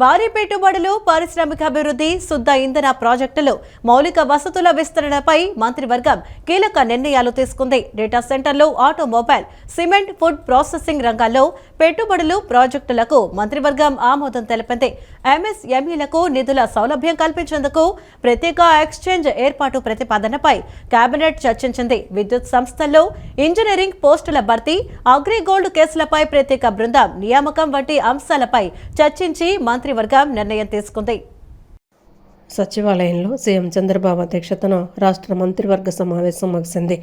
భారీ పెట్టుబడులు, పారిశ్రామిక అభివృద్ధి, శుద్ధ ఇంధన ప్రాజెక్టులు, మౌలిక వసతుల విస్తరణపై మంత్రివర్గం కీలక నిర్ణయాలు తీసుకుంది. డేటా సెంటర్లు, ఆటోమొబైల్, సిమెంట్, ఫుడ్ ప్రాసెసింగ్ రంగాల్లో పెట్టుబడులు, ప్రాజెక్టులకు మంత్రివర్గం ఆమోదం తెలిపింది. ఎంఎస్ఎంఈలకు నిధుల సౌలభ్యం కల్పించేందుకు ప్రత్యేక ఎక్స్చేంజ్ ఏర్పాటు ప్రతిపాదనపై కేబినెట్ చర్చించింది. విద్యుత్ సంస్థల్లో ఇంజనీరింగ్ పోస్టుల భర్తీ, అగ్రిగోల్డ్ కేసులపై ప్రత్యేక బృందం నియామకం వంటి అంశాలపై చర్చించి మంత్రివర్గం నిర్ణయం తీసుకుంది. సచివాలయంలో సీఎం చంద్రబాబు అధ్యక్షతన రాష్ట్ర మంత్రివర్గ సమావేశం ముగిసింది.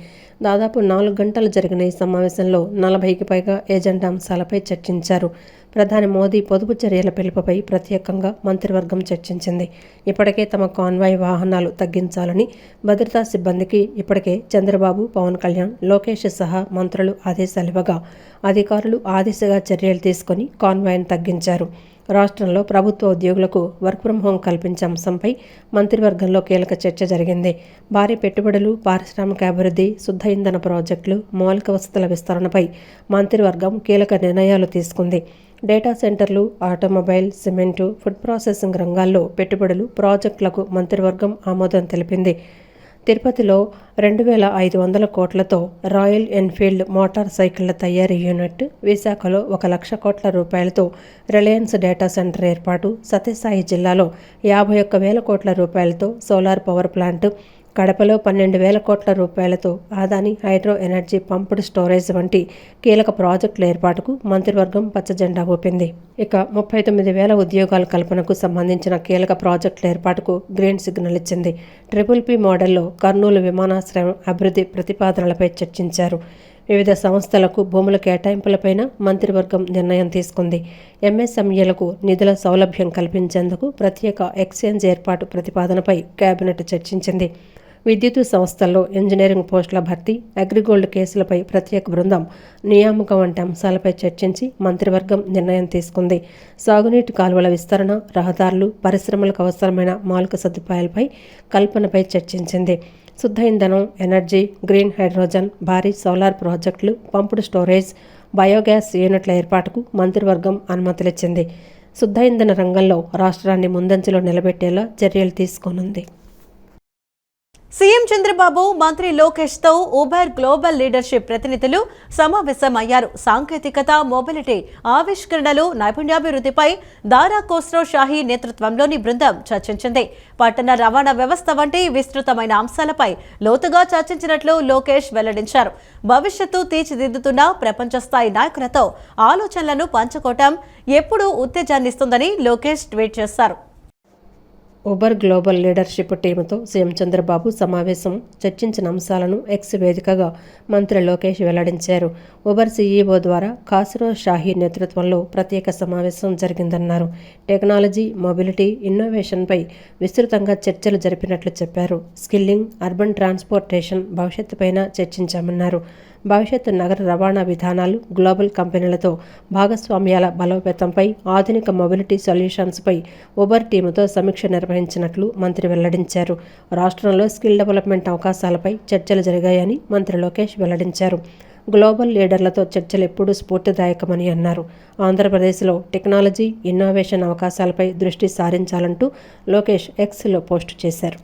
దాదాపు 4 గంటలు జరిగిన ఈ సమావేశంలో 40కి పైగా ఏజెండా అంశాలపై చర్చించారు. ప్రధాని మోదీ పొదుపు చర్యల పిలుపుపై ప్రత్యేకంగా మంత్రివర్గం చర్చించింది. ఇప్పటికే తమ కాన్వాయ్ వాహనాలు తగ్గించాలని భద్రతా సిబ్బందికి ఇప్పటికే చంద్రబాబు, పవన్ కళ్యాణ్, లోకేష్ సహా మంత్రులు ఆదేశాలివ్వగా అధికారులు ఆ దిశగా చర్యలు తీసుకుని కాన్వాయ్ను తగ్గించారు. రాష్ట్రంలో ప్రభుత్వ ఉద్యోగులకు వర్క్ ఫ్రం హోం కల్పించే అంశంపై మంత్రివర్గంలో కీలక చర్చ జరిగింది. భారీ పెట్టుబడులు, పారిశ్రామిక అభివృద్ధి, శుద్ధ ఇంధన ప్రాజెక్టులు, మౌలిక వసతుల విస్తరణపై మంత్రివర్గం కీలక నిర్ణయాలు తీసుకుంది. డేటా సెంటర్లు, ఆటోమొబైల్, సిమెంటు, ఫుడ్ ప్రాసెసింగ్ రంగాల్లో పెట్టుబడులు, ప్రాజెక్టులకు మంత్రివర్గం ఆమోదం తెలిపింది. తిరుపతిలో 2,500 కోట్లతో రాయల్ ఎన్ఫీల్డ్ మోటార్ సైకిళ్ల తయారీ యూనిట్, విశాఖలో 1,00,000 కోట్ల రూపాయలతో రిలయన్స్ డేటా సెంటర్ ఏర్పాటు, సత్యసాయి జిల్లాలో 51,000 కోట్ల రూపాయలతో సోలార్ పవర్ ప్లాంట్, కడపలో 12,000 కోట్ల రూపాయలతో Adani hydro energy pumped storage వంటి కీలక ప్రాజెక్టుల ఏర్పాటుకు మంత్రివర్గం పచ్చజెండా ఊపింది. ఇక 39,000 ఉద్యోగాల కల్పనకు సంబంధించిన కీలక ప్రాజెక్టుల ఏర్పాటుకు గ్రీన్ సిగ్నల్ ఇచ్చింది. PPP మోడల్లో కర్నూలు విమానాశ్రయం అభివృద్ధి ప్రతిపాదనలపై చర్చించారు. వివిధ సంస్థలకు భూముల కేటాయింపులపైన మంత్రివర్గం నిర్ణయం తీసుకుంది. ఎంఎస్ఎంఈలకు నిధుల సౌలభ్యం కల్పించేందుకు ప్రత్యేక ఎక్స్చేంజ్ ఏర్పాటు ప్రతిపాదనపై కేబినెట్ చర్చించింది. విద్యుత్ సంస్థల్లో ఇంజనీరింగ్ పోస్టుల భర్తీ, అగ్రిగోల్డ్ కేసులపై ప్రత్యేక బృందం నియామకం వంటి అంశాలపై చర్చించి మంత్రివర్గం నిర్ణయం తీసుకుంది. సాగునీటి కాలువల విస్తరణ, రహదారులు, పరిశ్రమలకు అవసరమైన మౌలిక సదుపాయాలపై కల్పనపై చర్చించింది. శుద్ధ ఇంధనం, ఎనర్జీ, గ్రీన్ హైడ్రోజన్, భారీ సోలార్ ప్రాజెక్టులు, పంప్డ్ స్టోరేజ్, బయోగ్యాస్ యూనిట్ల ఏర్పాటుకు మంత్రివర్గం అనుమతులిచ్చింది. శుద్ధ ఇంధన రంగంలో రాష్ట్రాన్ని ముందంజలో నిలబెట్టేలా చర్యలు తీసుకోనుంది. సీఎం చంద్రబాబు, మంత్రి లోకేష్ తో ఉబర్ గ్లోబల్ లీడర్షిప్ ప్రతినిధులు సమావేశమయ్యారు. సాంకేతికత, మొబిలిటీ, ఆవిష్కరణలు, నైపుణ్యాభివృద్ధిపై దారా కోస్రో షాహీ నేతృత్వంలోని బృందం చర్చించింది. పట్టణ రవాణా వ్యవస్థ వంటి విస్తృతమైన అంశాలపై లోతుగా చర్చించినట్లు లోకేష్ వెల్లడించారు. భవిష్యత్తు తీర్చిదిద్దుతున్న ప్రపంచ స్థాయి నాయకులతో ఆలోచనలను పంచుకోవటం ఎప్పుడూ ఉత్తేజాన్నిస్తుందని లోకేష్ ట్వీట్ చేశారు. ఉబర్ గ్లోబల్ లీడర్షిప్ టీముతో సీఎం చంద్రబాబు సమావేశం చర్చించిన అంశాలను ఎక్స్ వేదికగా మంత్రి లోకేష్ వెల్లడించారు. ఉబర్ సీఈఓ ద్వారా ఖాస్రో షాహీ నేతృత్వంలో ప్రత్యేక సమావేశం జరిగిందన్నారు. టెక్నాలజీ, మొబిలిటీ, ఇన్నోవేషన్పై విస్తృతంగా చర్చలు జరిపినట్లు చెప్పారు. స్కిల్లింగ్, అర్బన్ ట్రాన్స్పోర్టేషన్ భవిష్యత్తుపైన చర్చించామన్నారు. భవిష్యత్తు నగర రవాణా విధానాలు, గ్లోబల్ కంపెనీలతో భాగస్వామ్యాల బలోపేతంపై, ఆధునిక మొబిలిటీ సొల్యూషన్స్పై ఉబర్ టీముతో సమీక్ష నిర్వహించినట్లు మంత్రి వెల్లడించారు. రాష్ట్రంలో స్కిల్ డెవలప్మెంట్ అవకాశాలపై చర్చలు జరిగాయని మంత్రి లోకేష్ వెల్లడించారు. గ్లోబల్ లీడర్లతో చర్చలు ఎప్పుడూ స్ఫూర్తిదాయకమని అన్నారు. ఆంధ్రప్రదేశ్లో టెక్నాలజీ, ఇన్నోవేషన్ అవకాశాలపై దృష్టి సారించాలంటూ లోకేష్ ఎక్స్లో పోస్టు చేశారు.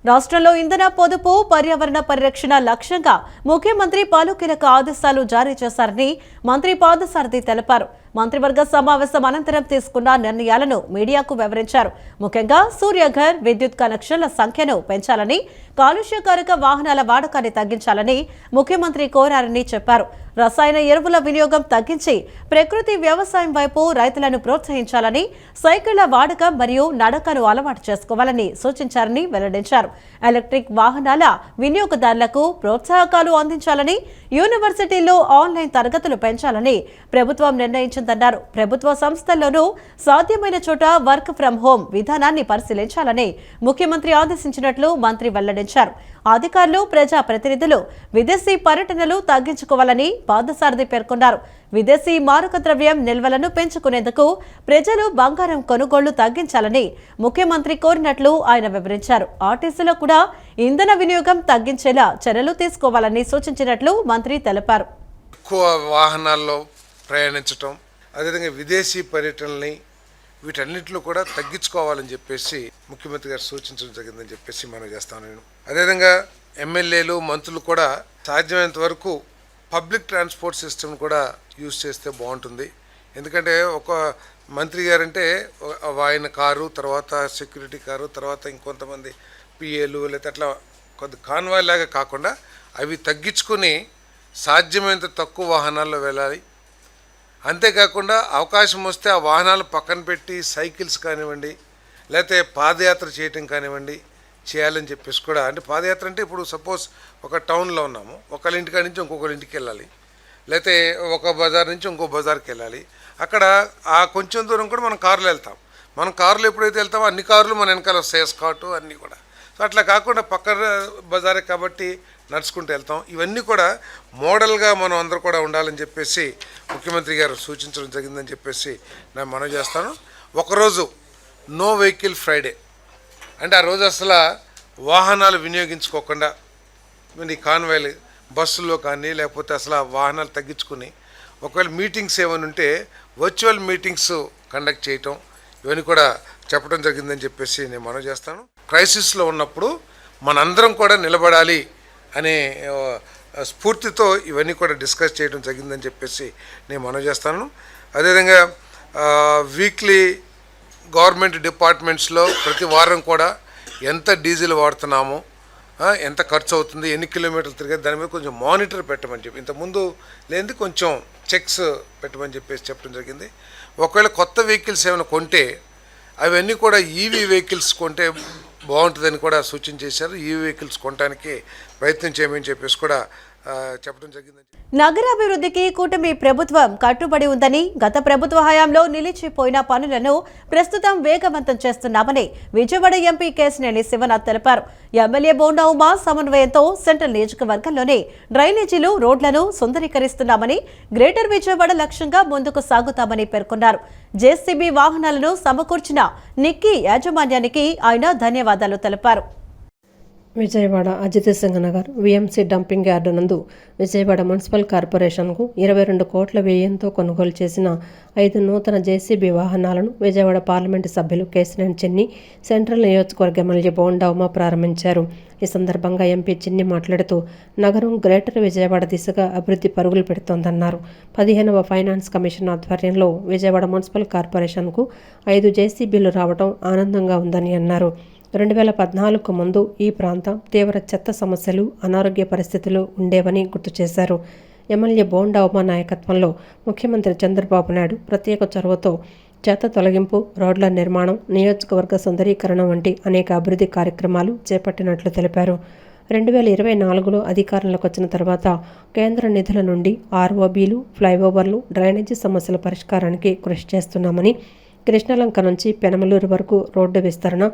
రాష్ట్రంలో ఇంధన పొదుపు, పర్యావరణ పరిరక్షణ లక్ష్యంగా ముఖ్యమంత్రి పలు కీలక ఆదేశాలు జారీ చేశారని మంత్రి పార్థసారథి తెలిపారు. మంత్రివర్గ సమావేశం అనంతరం తీసుకున్న నిర్ణయాలను మీడియాకు వివరించారు. ముఖ్యంగా సూర్యఘర్ విద్యుత్ కనెక్షన్ల సంఖ్యను పెంచాలని, కాలుష్యకారక వాహనాల వాడకాన్ని తగ్గించాలని ముఖ్యమంత్రి కోరారని చెప్పారు. రసాయన ఎరువుల వినియోగం తగ్గించి ప్రకృతి వ్యవసాయం వైపు రైతులను ప్రోత్సహించాలని, సైకిళ్ల వాడకం మరియు నడకను అలవాటు చేసుకోవాలని సూచించారని వెల్లడించారు. ఎలక్ట్రిక్ వాహనాల వినియోగదారులకు ప్రోత్సాహకాలు అందించాలని, యూనివర్సిటీల్లో ఆన్లైన్ తరగతులు పెంచాలని ప్రభుత్వం నిర్ణయించిందన్నారు. ప్రభుత్వ సంస్థల్లోనూ సాధ్యమైన చోట వర్క్ ఫ్రం హోం విధానాన్ని పరిశీలించాలని ముఖ్యమంత్రి ఆదేశించినట్లు మంత్రి వెల్లడించారు. అధికారులు, ప్రజా ప్రతినిధులు విదేశీ పర్యటనలు తగ్గించుకోవాలని పార్థసారథి పేర్కొన్నారు. విదేశీ మారక ద్రవ్యం నిల్వలను పెంచుకునేందుకు ప్రజలు బంగారం కొనుగోళ్లు తగ్గించాలని ముఖ్యమంత్రి కోరినట్లు ఆయన వివరించారు. ఆర్టీసీలో కూడా ఇంధన వినియోగం తగ్గించేలా చర్యలు తీసుకోవాలని సూచించినట్లు మంత్రి తెలిపారు. ఎక్కువ వాహనాల్లో ప్రయాణించటం, అదేవిధంగా విదేశీ పర్యటనల్ని వీటన్నిటిలో కూడా తగ్గించుకోవాలని చెప్పేసి ముఖ్యమంత్రి గారు సూచించడం జరిగిందని చెప్పేసి మనం చేస్తాను. నేను అదేవిధంగా ఎమ్మెల్యేలు మంత్రులు కూడా సాధ్యమైనంత వరకు పబ్లిక్ ట్రాన్స్పోర్ట్ సిస్టమ్ కూడా యూజ్ చేస్తే బాగుంటుంది. ఎందుకంటే ఒక మంత్రి గారంటే ఆయన కారు, తర్వాత సెక్యూరిటీ కారు, తర్వాత ఇంకొంతమంది పిఏలు లేకపోతే అట్లా కొద్ది కాన్వాయ్ లాగా కాకుండా అవి తగ్గించుకుని సాధ్యమైనంత తక్కువ వాహనాల్లో వెళ్ళాలి. అంతేకాకుండా అవకాశం వస్తే ఆ వాహనాలు పక్కన పెట్టి సైకిల్స్ కానివ్వండి, లేకపోతే పాదయాత్ర చేయటం కానివ్వండి చేయాలని చెప్పేసి కూడా. అంటే పాదయాత్ర అంటే ఇప్పుడు సపోజ్ ఒక టౌన్లో ఉన్నాము, ఒకళ్ళ ఇంటికాడ నుంచి ఇంకొకరి ఇంటికి వెళ్ళాలి, లేకపోతే ఒక బజార్ నుంచి ఇంకో బజార్కి వెళ్ళాలి. అక్కడ ఆ కొంచెం దూరం కూడా మనం కారులో వెళ్తాం. మనం కారులో ఎప్పుడైతే వెళ్తామో అన్ని కార్లు మన వెనకాల వస్తాయి, ఎస్కార్ట్ అన్నీ కూడా. సో అట్లా కాకుండా పక్క బజారే కాబట్టి నడుచుకుంటూ వెళ్తాం. ఇవన్నీ కూడా మోడల్గా మనం అందరూ కూడా ఉండాలని చెప్పేసి ముఖ్యమంత్రి గారు సూచించడం జరిగిందని చెప్పేసి నేను మనవి చేస్తాను. ఒకరోజు నో వెహికల్ ఫ్రైడే అంటే ఆ రోజు అసలు వాహనాలు వినియోగించుకోకుండా ఈ కాన్వాయ్లు బస్సుల్లో కానీ లేకపోతే అసలు వాహనాలు తగ్గించుకుని ఒకవేళ మీటింగ్స్ ఏమైనా ఉంటే వర్చువల్ మీటింగ్స్ కండక్ట్ చేయటం ఇవన్నీ కూడా చెప్పడం జరిగిందని చెప్పేసి నేను మనవి చేస్తాను. క్రైసిస్లో ఉన్నప్పుడు మనందరం కూడా నిలబడాలి అనే స్ఫూర్తితో ఇవన్నీ కూడా డిస్కస్ చేయడం జరిగిందని చెప్పేసి నేను మనవి చేస్తాను. అదేవిధంగా వీక్లీ గవర్నమెంట్ డిపార్ట్మెంట్స్లో ప్రతి వారం కూడా ఎంత డీజిల్ వాడుతున్నామో, ఎంత ఖర్చు అవుతుంది, ఎన్ని కిలోమీటర్లు తిరిగేది, దాని మీద కొంచెం మానిటర్ పెట్టమని చెప్పి ఇంతకుముందు లేనిది కొంచెం చెక్స్ పెట్టమని చెప్పేసి చెప్పడం జరిగింది. ఒకవేళ కొత్త వెహికల్స్ ఏమైనా కొంటే అవన్నీ కూడా ఈవీ వెహికల్స్ కొంటే బాగుంటుందని కూడా సూచన చేశారు. ఈవీ వెహికల్స్ కొనడానికి ప్రయత్నం చేయమని చెప్పేసి కూడా చెప్పడం జరిగిందని. నగరాభివృద్ధికి కూటమి ప్రభుత్వం కట్టుబడి ఉందని, గత ప్రభుత్వ హయాంలో నిలిచిపోయిన పనులను ప్రస్తుతం వేగవంతం చేస్తున్నామని విజయవాడ ఎంపీ కేశినేని శివనాథ్ తెలిపారు. ఎమ్మెల్యే బోండా ఉమా సమన్వయంతో సెంట్రల్ నియోజకవర్గంలోని డ్రైనేజీలు, రోడ్లను సుందరీకరిస్తున్నామని, గ్రేటర్ విజయవాడ లక్ష్యంగా ముందుకు సాగుతామని పేర్కొన్నారు. జేసీబీ వాహనాలను సమకూర్చిన నిక్కీ యాజమాన్యానికి ఆయన ధన్యవాదాలు తెలిపారు. Vijayawada Ajit Singh Nagar VMC dumping yard నందు విజయవాడ మున్సిపల్ కార్పొరేషన్కు 22 కోట్ల వ్యయంతో కొనుగోలు చేసిన 5 నూతన జేసీబీ వాహనాలను విజయవాడ పార్లమెంటు సభ్యులు కేశినేని చిన్ని, సెంట్రల్ నియోజకవర్గ ఎమ్మెల్యే బోండా ఉమా ప్రారంభించారు. ఈ సందర్భంగా ఎంపీ చిన్ని మాట్లాడుతూ నగరం గ్రేటర్ విజయవాడ దిశగా అభివృద్ధి పరుగులు పెడుతోందన్నారు. 15వ ఫైనాన్స్ కమిషన్ ఆధ్వర్యంలో విజయవాడ మున్సిపల్ కార్పొరేషన్కు 5 జేసీబీలు రావడం ఆనందంగా ఉందని అన్నారు. 2014కు ముందు ఈ ప్రాంతం తీవ్ర చెత్త సమస్యలు, అనారోగ్య పరిస్థితులు ఉండేవని గుర్తు చేశారు. ఎమ్మెల్యే బోండా ఉమా నాయకత్వంలో ముఖ్యమంత్రి చంద్రబాబు నాయుడు ప్రత్యేక చొరవతో చెత్త తొలగింపు, రోడ్ల నిర్మాణం, నియోజకవర్గ సుందరీకరణ వంటి అనేక అభివృద్ధి కార్యక్రమాలు చేపట్టినట్లు తెలిపారు. 2024లో అధికారంలోకి వచ్చిన తర్వాత కేంద్ర నిధుల నుండి ఆర్ఓబీలు, ఫ్లైఓవర్లు, డ్రైనేజీ సమస్యల పరిష్కారానికి కృషి చేస్తున్నామని, కృష్ణలంక నుంచి పెనమలూరు వరకు రోడ్డు విస్తరణ,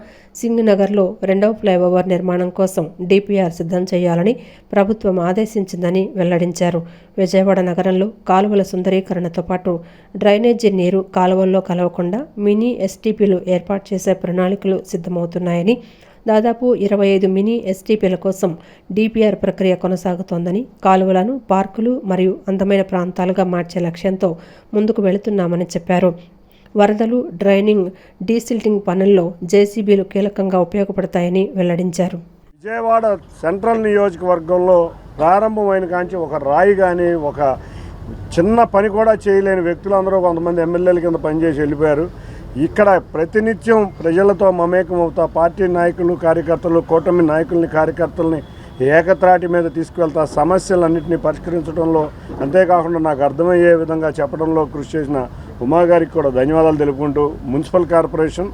సింగ్నగర్లో 2వ ఫ్లైఓవర్ నిర్మాణం కోసం డిపిఆర్ సిద్ధం చేయాలని ప్రభుత్వం ఆదేశించిందని వెల్లడించారు. విజయవాడ నగరంలో కాలువల సుందరీకరణతో పాటు డ్రైనేజీ నీరు కాలువల్లో కలవకుండా మినీ ఎస్టీపీలు ఏర్పాటు చేసే ప్రణాళికలు సిద్ధమవుతున్నాయని, దాదాపు 25 మినీ ఎస్టీపీల కోసం డిపిఆర్ ప్రక్రియ కొనసాగుతోందని, కాలువలను పార్కులు మరియు అందమైన ప్రాంతాలుగా మార్చే లక్ష్యంతో ముందుకు వెళుతున్నామని చెప్పారు. వరదలు, డ్రైనింగ్, డీసిల్టింగ్ పనుల్లో జేసీబీలు కీలకంగా ఉపయోగపడతాయని వెల్లడించారు. విజయవాడ సెంట్రల్ నియోజకవర్గంలో ప్రారంభమైన కాంచి ఒక రాయి కానీ, ఒక చిన్న పని కూడా చేయలేని వ్యక్తులందరూ కొంతమంది ఎమ్మెల్యేల కింద పనిచేసి వెళ్ళిపోయారు. ఇక్కడ ప్రతినిత్యం ప్రజలతో మమేకం అవుతా పార్టీ నాయకులు, కార్యకర్తలు, కూటమి నాయకుల్ని, కార్యకర్తల్ని ఏకత్రాటి మీద తీసుకువెళ్తా సమస్యలన్నింటినీ పరిష్కరించడంలో, అంతేకాకుండా నాకు అర్థమయ్యే విధంగా చెప్పడంలో కృషి చేసిన ఉమా గారికి కూడా ధన్యవాదాలు తెలుపుకుంటూ, మున్సిపల్ కార్పొరేషన్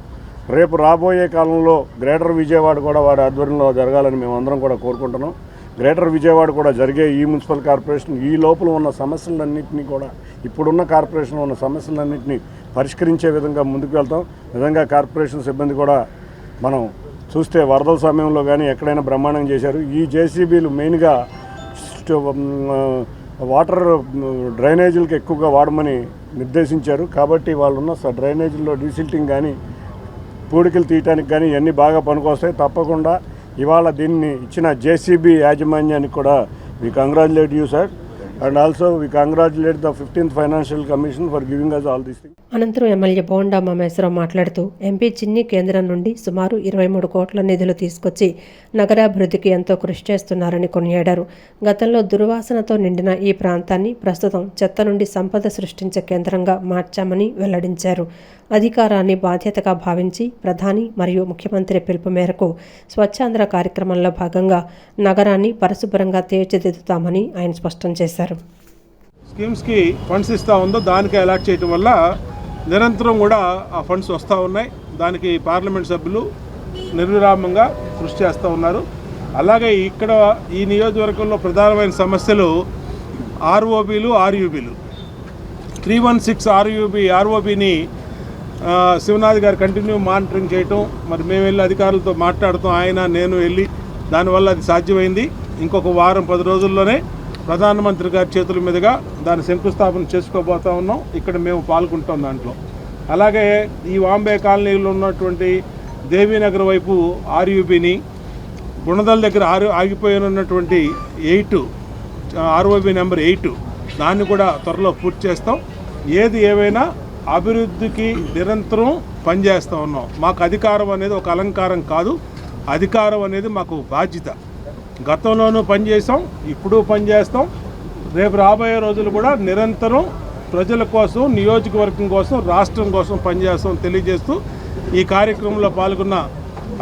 రేపు రాబోయే కాలంలో గ్రేటర్ విజయవాడ కూడా వారి ఆధ్వర్యంలో జరగాలని మేము అందరం కూడా కోరుకుంటున్నాం. గ్రేటర్ విజయవాడ కూడా జరిగే ఈ మున్సిపల్ కార్పొరేషన్ ఈ లోపల ఉన్న సమస్యలన్నింటినీ కూడా, ఇప్పుడున్న కార్పొరేషన్లో ఉన్న సమస్యలన్నింటినీ పరిష్కరించే విధంగా ముందుకు వెళ్తాం. నిజంగా కార్పొరేషన్ సిబ్బంది కూడా మనం చూస్తే వరదల సమయంలో కానీ ఎక్కడైనా బ్రహ్మాండం చేశారు. ఈ జేసీబీలు మెయిన్గా వాటర్ డ్రైనేజీలకు ఎక్కువగా వాడమని నిర్దేశించారు. కాబట్టి వాళ్ళు ఉన్న డ్రైనేజీల్లో డీసిల్టింగ్ కానీ, పూడికలు తీయటానికి కానీ ఇవన్నీ బాగా పనికొస్తాయి. తప్పకుండా ఇవాళ దీన్ని ఇచ్చిన జేసీబీ యాజమాన్యానికి కూడా we congratulate you, sir. And also we congratulate the 15th Financial Commission for giving us all these things. అనంతరం ఎమ్మెల్యే బోండా మహేశ్వరరావు మాట్లాడుతూ ఎంపీ చిన్ని కేంద్రం నుండి సుమారు 23 కోట్ల నిధులు తీసుకొచ్చి నగరాభివృద్ధికి ఎంతో కృషి చేస్తున్నారని కొనియాడారు. గతంలో దుర్వాసనతో నిండిన ఈ ప్రాంతాన్ని ప్రస్తుతం చెత్త నుండి సంపద సృష్టించే కేంద్రంగా మార్చామని వెల్లడించారు. అధికారాన్ని బాధ్యతగా భావించి ప్రధాని మరియు ముఖ్యమంత్రి పిలుపు మేరకు స్వచ్ఛాంధ్ర కార్యక్రమంలో భాగంగా నగరాన్ని పరిశుభ్రంగా తీర్చిదిద్దుతామని ఆయన స్పష్టం చేశారు. స్కీమ్స్కి ఫండ్స్ ఇస్తూ ఉందో దానికి అలాట్ చేయడం వల్ల నిరంతరం కూడా ఆ ఫండ్స్ వస్తూ ఉన్నాయి. దానికి పార్లమెంట్ సభ్యులు నిర్విరామంగా కృషి చేస్తూ ఉన్నారు. అలాగే ఇక్కడ ఈ నియోజకవర్గంలో ప్రధానమైన సమస్యలు ఆర్ఓబీలు, ఆర్యూబీలు. 316 ఆర్ఓబీని శివనాథ్ గారు కంటిన్యూ మానిటరింగ్ చేయటం, మరి మేము వెళ్ళి అధికారులతో మాట్లాడుతాం, ఆయన నేను వెళ్ళి దానివల్ల అది సాధ్యమైంది. ఇంకొక వారం 10 రోజుల్లోనే ప్రధానమంత్రి గారి చేతుల మీదుగా దాన్ని శంకుస్థాపన చేసుకోబోతా ఉన్నాం. ఇక్కడ మేము పాల్గొంటాం దాంట్లో. అలాగే ఈ వాంబే కాలనీలో ఉన్నటువంటి దేవీనగర్ వైపు ఆర్యూబీని, గుణదల దగ్గర ఆగిపోయినటువంటి 8 ఆర్ఓబీ నెంబర్ 8 దాన్ని కూడా త్వరలో పూర్తి చేస్తాం. ఏది ఏవైనా అభివృద్ధికి నిరంతరం పనిచేస్తూ ఉన్నాం. మాకు అధికారం అనేది ఒక అలంకారం కాదు, అధికారం అనేది మాకు బాధ్యత. గతంలోనూ పనిచేసాం, ఇప్పుడు పనిచేస్తాం, రేపు రాబోయే రోజులు కూడా నిరంతరం ప్రజల కోసం, నియోజకవర్గం కోసం, రాష్ట్రం కోసం పనిచేస్తాం తెలియజేస్తూ ఈ కార్యక్రమంలో పాల్గొన్న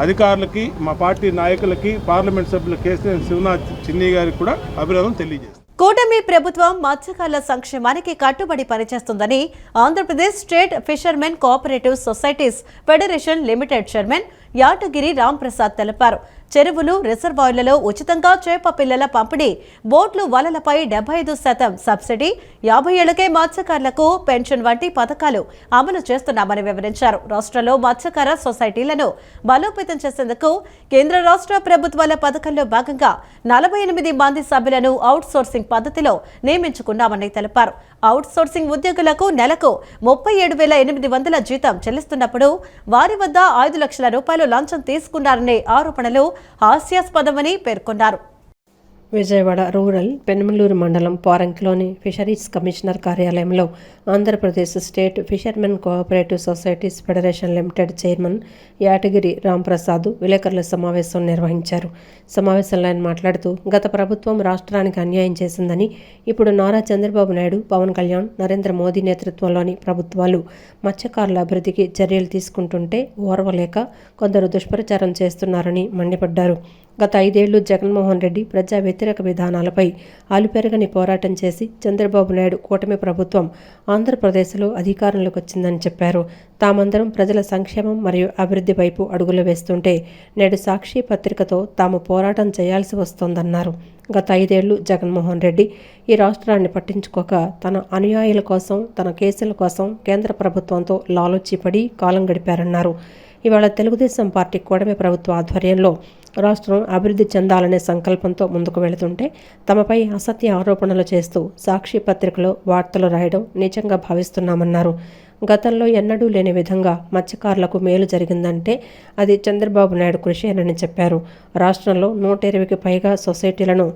అధికారులకి, మా పార్టీ నాయకులకి, పార్లమెంట్ సభ్యులు కేసీఆర్ శివనాథ్ చిన్ని గారికి కూడా అభినందన తెలియజేస్తాం. కూటమి ప్రభుత్వం మత్స్యకారుల సంక్షేమానికి కట్టుబడి పనిచేస్తుందని Andhra Pradesh state fishermen cooperative societies federation limited chairman Yatagiri Ramprasad తెలిపారు. చెరువులు, రిజర్వాయర్లలో ఉచితంగా చేప పిల్లల పంపిణీ, బోట్లు, వలలపై 75% సబ్సిడీ, 50 ఏళ్లకే మత్స్యకారులకు పెన్షన్ వంటి పథకాలు అమలు చేస్తున్నామని వివరించారు. రాష్ట్రంలో మత్స్యకార సొసైటీలను బలోపేతం చేసేందుకు కేంద్ర రాష్ట్ర ప్రభుత్వాల పథకంలో భాగంగా 48 మంది సభ్యులను అవుట్ సోర్సింగ్ పద్ధతిలో నియమించుకున్నామని తెలిపారు. అవుట్ సోర్సింగ్ ఉద్యోగులకు నెలకు 37,800 జీతం చెల్లిస్తున్నప్పుడు వారి వద్ద 5 లక్షల రూపాయలు లంచం తీసుకున్నారనే ఆరోపణలు హాస్యాస్పదమని పేర్కొన్నారు. విజయవాడ రూరల్ పెనుమలూరు మండలం పోరంకిలోని ఫిషరీస్ కమిషనర్ కార్యాలయంలో Andhra Pradesh state fishermen cooperative societies federation limited chairman Yatagiri Ramprasad విలేకరుల సమావేశం నిర్వహించారు. సమావేశంలో ఆయన మాట్లాడుతూ గత ప్రభుత్వం రాష్ట్రానికి అన్యాయం చేసిందని, ఇప్పుడు నారా చంద్రబాబు నాయుడు, పవన్ కళ్యాణ్, నరేంద్ర మోదీ నేతృత్వంలోని ప్రభుత్వాలు మత్స్యకారుల అభివృద్ధికి చర్యలు తీసుకుంటుంటే ఓర్వలేక కొందరు దుష్ప్రచారం చేస్తున్నారని మండిపడ్డారు. గత 5 ఏళ్లు జగన్మోహన్ రెడ్డి ప్రజా వ్యతిరేక విధానాలపై ఆలుపెరగని పోరాటం చేసి చంద్రబాబు నాయుడు కూటమి ప్రభుత్వం ఆంధ్రప్రదేశ్లో అధికారంలోకి వచ్చిందని చెప్పారు. తామందరం ప్రజల సంక్షేమం మరియు అభివృద్ధి వైపు అడుగులు వేస్తుంటే నేడు సాక్షి పత్రికతో తాము పోరాటం చేయాల్సి వస్తోందన్నారు. గత 5 ఏళ్లు జగన్మోహన్ రెడ్డి ఈ రాష్ట్రాన్ని పట్టించుకోక తన అనుయాయుల కోసం, తన కేసుల కోసం కేంద్ర ప్రభుత్వంతో లాలోచిపడి కాలం గడిపారన్నారు. ఇవాళ తెలుగుదేశం పార్టీ కూటమి ప్రభుత్వ ఆధ్వర్యంలో రాష్ట్రం అభివృద్ధి చెందాలనే సంకల్పంతో ముందుకు వెళుతుంటే తమపై అసత్య ఆరోపణలు చేస్తూ సాక్షి పత్రికలో వార్తలు రాయడం నిజంగా భావిస్తున్నామన్నారు. గతంలో ఎన్నడూ లేని విధంగా మత్స్యకారులకు మేలు జరిగిందంటే అది చంద్రబాబు నాయుడు కృషియేనని చెప్పారు. రాష్ట్రంలో 120కి పైగా సొసైటీలను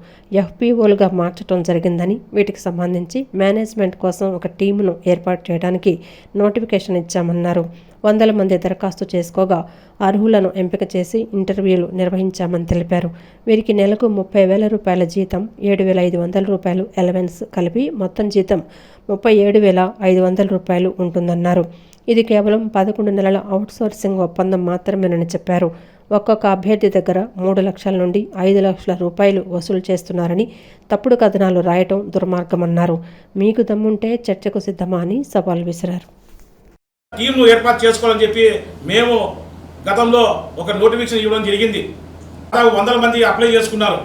ఎఫ్పిఓలుగా మార్చడం జరిగిందని, వీటికి సంబంధించి మేనేజ్మెంట్ కోసం ఒక టీమును ఏర్పాటు చేయడానికి నోటిఫికేషన్ ఇచ్చామన్నారు. 100 మంది దరఖాస్తు చేసుకోగా అర్హులను ఎంపిక చేసి ఇంటర్వ్యూలు నిర్వహించామని తెలిపారు. వీరికి నెలకు 30,000 రూపాయల జీతం, 7,500 రూపాయలు అలవెన్స్ కలిపి మొత్తం జీతం 37,500 రూపాయలు ఉంటుందన్నారు. ఇది కేవలం 11 నెలల అవుట్సోర్సింగ్ ఒప్పందం మాత్రమేనని చెప్పారు. ఒక్కొక్క అభ్యర్థి దగ్గర 3 లక్షల నుండి 5 లక్షల రూపాయలు వసూలు చేస్తున్నారని, తప్పుడు కథనాలు రాయటం దుర్మార్గమన్నారు. మీకు దమ్ముంటే చర్చకు సిద్ధమా అని సవాల్ విసిరారు. టీంను ఏర్పాటు చేసుకోవాలని చెప్పి మేము గతంలో ఒక నోటిఫికేషన్ ఇవ్వడం జరిగింది. 100 మంది అప్లై చేసుకున్నారు.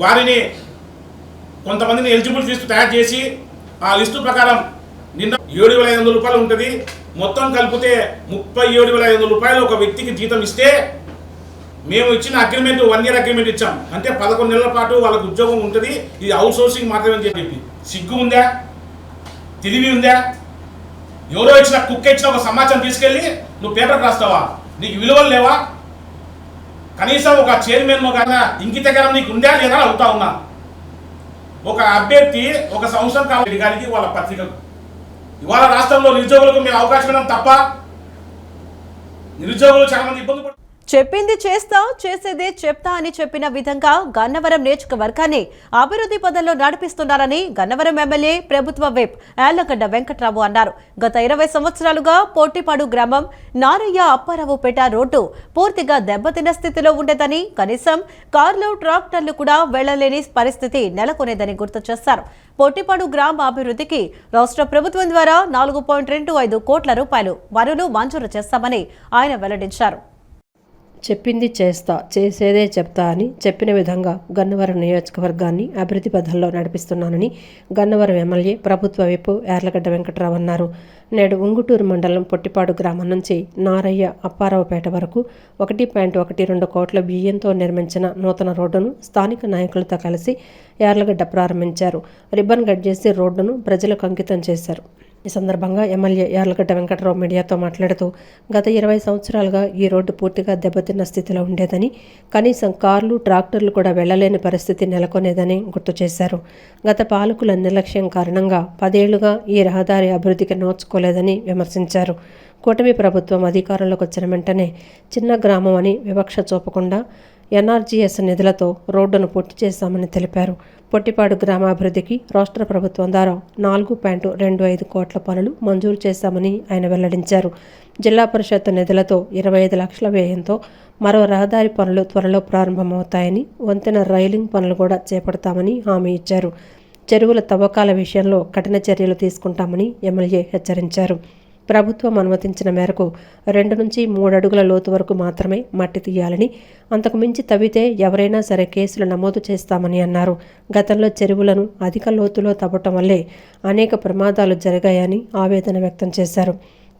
వారిని కొంతమందిని ఎలిజిబుల్ లిస్టు తయారు చేసి ఆ లిస్టు ప్రకారం నిన్న 7,500 రూపాయలు ఉంటుంది. మొత్తం కలిపితే 37,500 రూపాయలు ఒక వ్యక్తికి జీతం ఇస్తే మేము ఇచ్చిన అగ్రిమెంట్ 1 ఇయర్ అగ్రిమెంట్ ఇచ్చాం. అంటే 11 నెలల పాటు వాళ్ళకు ఉద్యోగం ఉంటుంది. ఇది అవుట్ సోర్సింగ్ మాత్రమే అని చెప్పి సిగ్గు ఉందా? తెలివి ఉందా? ఎవరో ఇచ్చిన కుక్క ఇచ్చిన ఒక సమాచారం తీసుకెళ్ళి నువ్వు పేపర్ రాస్తావా? నీకు విలువలు లేవా? కనీసం ఒక చైర్మన్ కానీ ఇంకితకరం నీకు ఉందా లేదా అడుగుతా ఉన్నా. ఒక అభ్యర్థి ఒక సంవత్సరం కావాలి గారికి వాళ్ళ పత్రికకు ఇవాళ రాష్ట్రంలో నిరుద్యోగులకు మేము అవకాశం ఇవ్వడం తప్ప నిరుద్యోగులు చాలా మంది ఇబ్బంది పడుతున్నారు. చెప్పింది చేస్తా చేసేదే చెప్తా అని చెప్పిన విధంగా గన్నవరం నియోజకవర్గాన్ని అభివృద్ధి పదంలో నడిపిస్తున్నారని గన్నవరం ఎమ్మెల్యే ప్రభుత్వ విప్ యార్లగడ్డ వెంకట్రావు అన్నారు. గత 20 సంవత్సరాలుగా పోట్టిపాడు గ్రామం నారయ్య అప్పారావుపేట రోడ్డు పూర్తిగా దెబ్బతిన్న స్థితిలో ఉండేదని, కనీసం కార్లు ట్రాక్టర్లు కూడా వెళ్లలేని పరిస్థితి నెలకొనేదని గుర్తు చేశారు. పోట్టిపాడు గ్రామ అభివృద్ధికి రాష్ట్ర ప్రభుత్వం ద్వారా 4.25 కోట్ల రూపాయలు వరులు మంజూరు చేస్తామని ఆయన వెల్లడించారు. చెప్పింది చేస్తా చేసేదే చెప్తా అని చెప్పిన విధంగా గన్నవరం నియోజకవర్గాన్ని అభివృద్ధి పథంలో నడిపిస్తున్నానని గన్నవరం ఎమ్మెల్యే ప్రభుత్వ విప్ యార్లగడ్డ వెంకట్రావు అన్నారు. నేడు ఉంగుటూరు మండలం పొట్టిపాడు గ్రామం నుంచి నారయ్య అప్పారావుపేట వరకు 1.12 కోట్ల బియ్యంతో నిర్మించిన నూతన రోడ్డును స్థానిక నాయకులతో కలిసి యార్లగడ్డ ప్రారంభించారు. రిబ్బన్ కట్ చేసి రోడ్డును ప్రజలకు అంకితం చేశారు. ఈ సందర్భంగా ఎమ్మెల్యే యార్లగడ్డ వెంకట్రావు మీడియాతో మాట్లాడుతూ గత 20 సంవత్సరాలుగా ఈ రోడ్డు పూర్తిగా దెబ్బతిన్న స్థితిలో ఉండేదని, కనీసం కార్లు ట్రాక్టర్లు కూడా వెళ్లలేని పరిస్థితి నెలకొనేదని గుర్తు చేశారు. గత పాలకుల నిర్లక్ష్యం కారణంగా 10 ఏళ్లుగా ఈ రహదారి అభివృద్ధికి నోచుకోలేదని విమర్శించారు. కూటమి ప్రభుత్వం అధికారంలోకి వచ్చిన వెంటనే చిన్న గ్రామం అని వివక్ష చూపకుండా ఎన్ఆర్జీఎస్ నిధులతో రోడ్డును పూర్తి చేశామని తెలిపారు. పొట్టిపాడు గ్రామాభివృద్ధికి రాష్ట్ర ప్రభుత్వం ద్వారా 4.25 కోట్ల పనులు మంజూరు చేశామని ఆయన వెల్లడించారు. జిల్లా పరిషత్ నిధులతో 25 లక్షల వ్యయంతో మరో రహదారి పనులు త్వరలో ప్రారంభమవుతాయని, వంతెన రైలింగ్ పనులు కూడా చేపడతామని హామీ ఇచ్చారు. చెరువుల తవ్వకాల విషయంలో కఠిన చర్యలు తీసుకుంటామని ఎమ్మెల్యే హెచ్చరించారు. ప్రభుత్వం అనుమతించిన మేరకు 2 నుంచి 3 అడుగుల లోతు వరకు మాత్రమే మట్టి తీయాలని, అంతకు మించి తవ్వితే ఎవరైనా సరే కేసులు నమోదు చేస్తామని అన్నారు. గతంలో చెరువులను అధిక లోతులో తవ్వటం వల్లే అనేక ప్రమాదాలు జరిగాయని ఆవేదన వ్యక్తం చేశారు.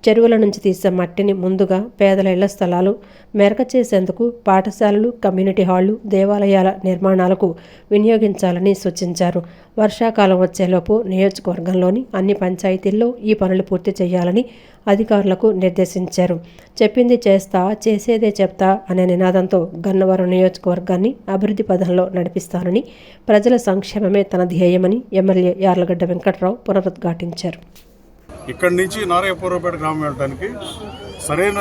చెరువుల నుంచి తీసే మట్టిని ముందుగా పేదల ఇళ్ల స్థలాలు, మెరక చేసేందుకు పాఠశాలలు, కమ్యూనిటీ హాళ్లు, దేవాలయాల నిర్మాణాలకు వినియోగించాలని సూచించారు. వర్షాకాలం వచ్చేలోపు నియోజకవర్గంలోని అన్ని పంచాయతీల్లో ఈ పనులు పూర్తి చేయాలని అధికారులకు నిర్దేశించారు. చెప్పింది చేస్తా చేసేదే చెప్తా అనే నినాదంతో గన్నవరం నియోజకవర్గాన్ని అభివృద్ధి పథంలో నడిపిస్తానని, ప్రజల సంక్షేమమే తన ధ్యేయమని ఎమ్మెల్యే యార్లగడ్డ వెంకట్రావు పునరుద్ఘాటించారు. ఇక్కడి నుంచి నారాయణపురంపేట గ్రామం వెళ్ళడానికి సరైన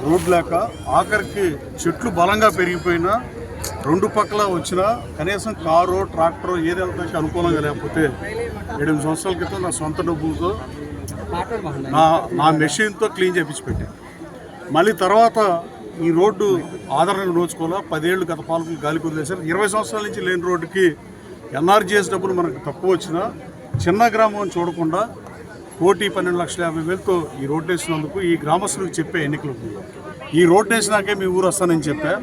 రోడ్ లేక ఆఖరికి చెట్లు బలంగా పెరిగిపోయినా 2 పక్కల వచ్చినా కనీసం కారు ట్రాక్టర్ ఏది వెళ్తానికి అనుకూలంగా లేకపోతే 7 సంవత్సరాల క్రితం నా సొంత డబ్బులతో నా మెషిన్తో క్లీన్ చేయించి పెట్టాను. మళ్ళీ తర్వాత ఈ రోడ్డు ఆదరణ నోచుకోవాలా 10 ఏళ్ళు గత పాలకులు గాలి కుదిలేశారు. 20 సంవత్సరాల నుంచి లేని రోడ్డుకి ఎన్ఆర్జీఎస్ డబ్బులు మనకు తక్కువ వచ్చినా చిన్న గ్రామం చూడకుండా 1,12,50,000తో ఈ రోడ్డు వేసినందుకు ఈ గ్రామస్తులకు చెప్పే ఎన్నికలు. ఈ రోడ్డు వేసినాకే మీ ఊరు వస్తానని చెప్పా.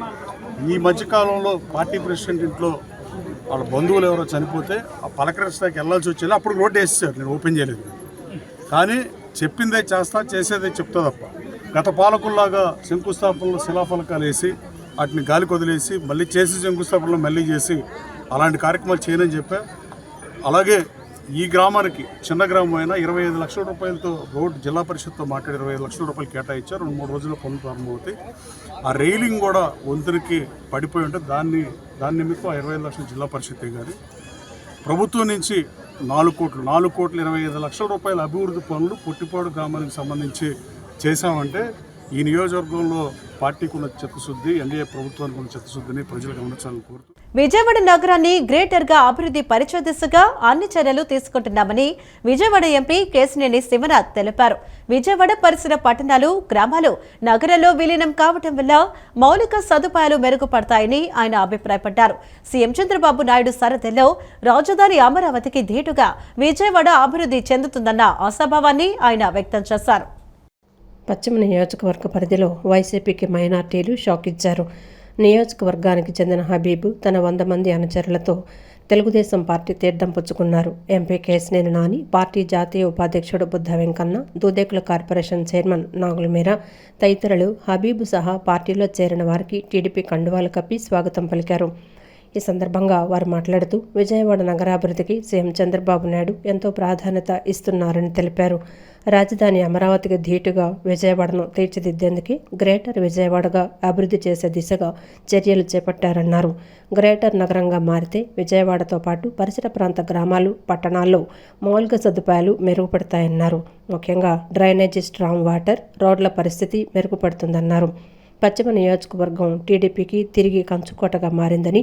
ఈ మధ్యకాలంలో పార్టీ ప్రెసిడెంట్ ఇంట్లో వాళ్ళ బంధువులు ఎవరో చనిపోతే ఆ పలకరించడానికి వెళ్ళాల్సి వచ్చేది. అప్పుడు రోడ్డు వేసేసారు, నేను ఓపెన్ చేయలేదు. కానీ చెప్పిందే చేస్తా చేసేదే చెప్తా తప్ప గత పాలకుల్లాగా శంకుస్థాపనలో శిలాఫలకాలు వేసి వాటిని గాలి కొదిలేసి మళ్ళీ చేసి శంకుస్థాపనలో మళ్ళీ చేసి అలాంటి కార్యక్రమాలు చేయనని చెప్పా. అలాగే ఈ గ్రామానికి చిన్న గ్రామం అయినా 25 లక్షల రూపాయలతో రోడ్ జిల్లా పరిషత్తో మాట్లాడి 25 లక్షల రూపాయలు కేటాయించారు. 2-3 రోజుల్లో పనులు ప్రారంభమవుతాయి. ఆ రైలింగ్ కూడా వంతునికి పడిపోయి ఉంటే దాని నిమిత్తం 25 లక్షలు జిల్లా పరిషత్ గారి ప్రభుత్వం నుంచి 4 కోట్ల 25 లక్షల రూపాయల అభివృద్ధి పనులు పొట్టిపాడు గ్రామానికి సంబంధించి చేశామంటే ఈ నియోజకవర్గంలో పార్టీకి ఉన్న చిత్తశుద్ధి, ఎన్డీఏ ప్రభుత్వానికి ఉన్న చిత్తశుద్ధిని ప్రజలు గమనించాలని కోరుతూ విజయవాడ నగరాన్ని గ్రేటర్ గా అభివృద్ధి పరిచే దిశగా అన్ని చర్యలు తీసుకుంటున్నామని విజయవాడ ఎంపీ కేశినేని శివనాథ్ తెలిపారు. విజయవాడ పరిసర పట్టణాలు, గ్రామాలు నగరంలో విలీనం కావడం వల్ల మౌలిక సదుపాయాలు మెరుగుపడతాయని ఆయన అభిప్రాయపడ్డారు. సీఎం చంద్రబాబు నాయుడు సారథ్యంలో రాజధాని అమరావతికి ధీటుగా విజయవాడ అభివృద్ధి చెందుతుందన్న ఆశాభావాన్ని ఆయన వ్యక్తం చేశారు. పశ్చిమ నియోజకవర్గ పరిధిలో వైసీపీకి మైనార్టీలు షాక్ ఇచ్చారు. నియోజకవర్గానికి చెందిన హబీబు తన 100 మంది అనుచరులతో తెలుగుదేశం పార్టీ తీర్థం పుచ్చుకున్నారు. ఎంపీ కేశినేని నాని, పార్టీ జాతీయ ఉపాధ్యక్షుడు బుద్ధ వెంకన్న, దూదేకుల కార్పొరేషన్ చైర్మన్ నాగుల మీరా తదితరులు హబీబు సహా పార్టీలో చేరిన వారికి టీడీపీ కండువాలు కప్పి స్వాగతం పలికారు. ఈ సందర్భంగా వారు మాట్లాడుతూ విజయవాడ నగరాభివృద్ధికి సీఎం చంద్రబాబు నాయుడు ఎంతో ప్రాధాన్యత ఇస్తున్నారని తెలిపారు. రాజధాని అమరావతికి ధీటుగా విజయవాడను తీర్చిదిద్దేందుకు గ్రేటర్ విజయవాడగా అభివృద్ధి చేసే దిశగా చర్యలు చేపట్టారన్నారు. గ్రేటర్ నగరంగా మారితే విజయవాడతో పాటు పరిసర ప్రాంత గ్రామాలు, పట్టణాల్లో మౌలిక సదుపాయాలు మెరుగుపడతాయన్నారు. ముఖ్యంగా డ్రైనేజీ, స్ట్రాంగ్ వాటర్, రోడ్ల పరిస్థితి మెరుగుపడుతుందన్నారు. పశ్చిమ నియోజకవర్గం టీడీపీకి తిరిగి కంచుకోటగా మారిందని,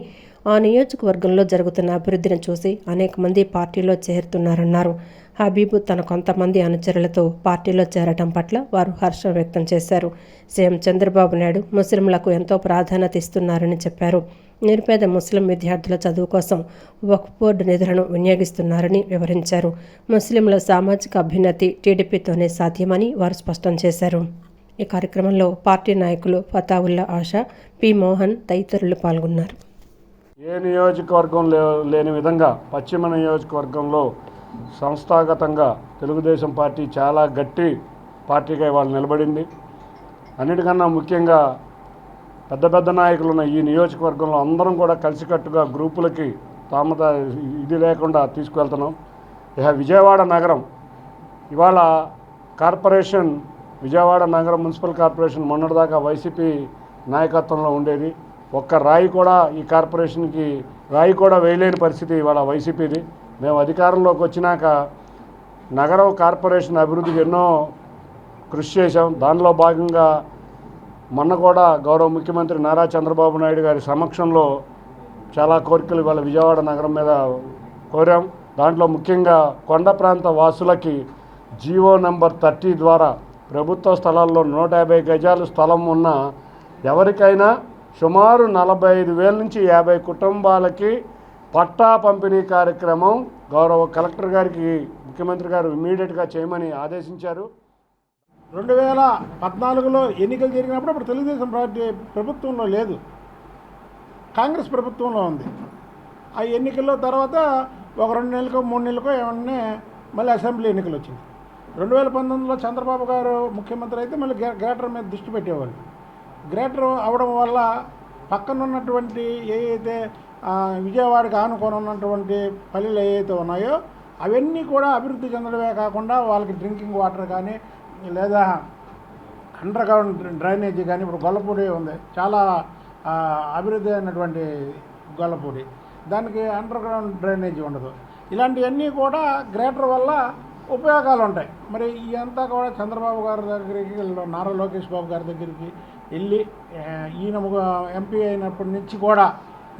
ఆ నియోజకవర్గంలో జరుగుతున్న అభివృద్ధిని చూసి అనేక మంది పార్టీలో చేరుతున్నారన్నారు. హబీబు తన కొంతమంది అనుచరులతో పార్టీలో చేరటం పట్ల వారు హర్షం వ్యక్తం చేశారు. సీఎం చంద్రబాబు నాయుడు ముస్లింలకు ఎంతో ప్రాధాన్యత ఇస్తున్నారని చెప్పారు. నిరుపేద ముస్లిం విద్యార్థుల చదువు కోసం వక్ఫ్ బోర్డు నిధులను వినియోగిస్తున్నారని వివరించారు. ముస్లింల సామాజిక అభ్యున్నతి టీడీపీతోనే సాధ్యమని వారు స్పష్టం చేశారు. ఈ కార్యక్రమంలో పార్టీ నాయకులు ఫతావుల్లా ఆషా, పి మోహన్ తదితరులు పాల్గొన్నారు. ఏ నియోజకవర్గం లేని విధంగా పశ్చిమ నియోజకవర్గంలో సంస్థాగతంగా తెలుగుదేశం పార్టీ చాలా గట్టి పార్టీగా ఇవాళ నిలబడింది. అన్నిటికన్నా ముఖ్యంగా పెద్ద పెద్ద నాయకులు ఉన్న ఈ నియోజకవర్గంలో అందరం కూడా కలిసికట్టుగా గ్రూపులకి ఇది లేకుండా తీసుకువెళ్తున్నాం. ఇక విజయవాడ నగరం ఇవాళ కార్పొరేషన్, విజయవాడ నగర మున్సిపల్ కార్పొరేషన్ మొన్నటిదాకా వైసీపీ నాయకత్వంలో ఉండేది. ఒక్క రాయి కూడా ఈ కార్పొరేషన్కి రాయి కూడా వేయలేని పరిస్థితి ఇవాళ వైసీపీది. మేము అధికారంలోకి వచ్చినాక నగరం కార్పొరేషన్ అభివృద్ధికి ఎన్నో కృషి చేశాం. దానిలో భాగంగా మొన్న కూడా గౌరవ ముఖ్యమంత్రి నారా చంద్రబాబు నాయుడు గారి సమక్షంలో చాలా కోరికలు ఇవాళ విజయవాడ నగరం మీద కోరాం. దాంట్లో ముఖ్యంగా కొండ ప్రాంత వాసులకి జీవో నెంబర్ 30 ద్వారా ప్రభుత్వ స్థలాల్లో 150 గజాలు స్థలం ఉన్న ఎవరికైనా సుమారు 45,000 నుంచి 50 కుటుంబాలకి పట్టా పంపిణీ కార్యక్రమం గౌరవ కలెక్టర్ గారికి ముఖ్యమంత్రి గారు ఇమ్మీడియట్గా చేయమని ఆదేశించారు. 2014లో ఎన్నికలు జరిగినప్పుడు అప్పుడు తెలుగుదేశం పార్టీ ప్రభుత్వంలో లేదు, కాంగ్రెస్ ప్రభుత్వంలో ఉంది. ఆ ఎన్నికల్లో తర్వాత ఒక 2 నెలలకో 3 నెలలకో ఏమన్నా మళ్ళీ అసెంబ్లీ ఎన్నికలు వచ్చింది. 2019లో చంద్రబాబు గారు ముఖ్యమంత్రి అయితే మళ్ళీ గ్రేటర్ మీద దృష్టి పెట్టేవాళ్ళు. గ్రేటర్ అవడం వల్ల పక్కనున్నటువంటి ఏవైతే విజయవాడకి ఆనుకొని ఉన్నటువంటి పల్లెలు ఏవైతే ఉన్నాయో అవన్నీ కూడా అభివృద్ధి చెందడమే కాకుండా వాళ్ళకి డ్రింకింగ్ వాటర్ కానీ లేదా అండర్ గ్రౌండ్ డ్రైనేజీ కానీ, ఇప్పుడు గొల్లపూడి ఉంది, చాలా అభివృద్ధి అయినటువంటి గొల్లపూడి, దానికి అండర్ గ్రౌండ్ డ్రైనేజీ ఉండదు. ఇలాంటివన్నీ కూడా గ్రేటర్ వల్ల ఉపయోగాలు ఉంటాయి. మరి ఇదంతా కూడా చంద్రబాబు గారి దగ్గరికి, నారా లోకేష్ బాబు గారి దగ్గరికి వెళ్ళి ఈయన ఎంపీ అయినప్పటి నుంచి కూడా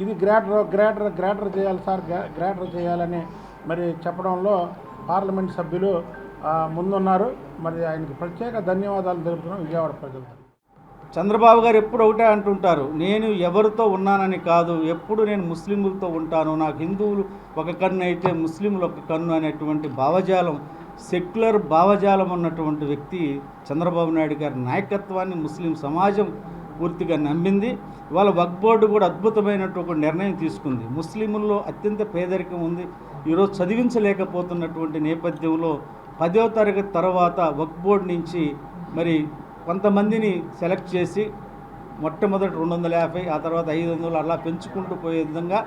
ఇది గ్రేటర్ చేయాలి సార్, గ్రేటర్ చేయాలని మరి చెప్పడంలో పార్లమెంట్ సభ్యులు ముందున్నారు. మరి ఆయనకి ప్రత్యేక ధన్యవాదాలు తెలుపుతున్నాం విజయవాడ ప్రజలు. చంద్రబాబు గారు ఎప్పుడు ఒకటే అంటుంటారు, నేను ఎవరితో ఉన్నానని కాదు, ఎప్పుడు నేను ముస్లింలతో ఉంటాను, నాకు హిందువులు ఒక కన్ను అయితే ముస్లింలు ఒక కన్ను అనేటువంటి భావజాలం, సెక్యులర్ భావజాలం ఉన్నటువంటి వ్యక్తి చంద్రబాబు నాయుడు గారి నాయకత్వాన్ని ముస్లిం సమాజం పూర్తిగా నమ్మింది. వాళ్ళ వక్ఫ్ బోర్డు కూడా అద్భుతమైనటువంటి నిర్ణయం తీసుకుంది. ముస్లింల్లో అత్యంత పేదరికం ఉంది. ఈరోజు చదివించలేకపోతున్నటువంటి నేపథ్యంలో 10వ తరగతి తర్వాత వక్ఫ్ బోర్డు నుంచి మరి కొంతమందిని సెలెక్ట్ చేసి మొట్టమొదటి 250, ఆ తర్వాత 500 అలా పెంచుకుంటూ పోయే విధంగా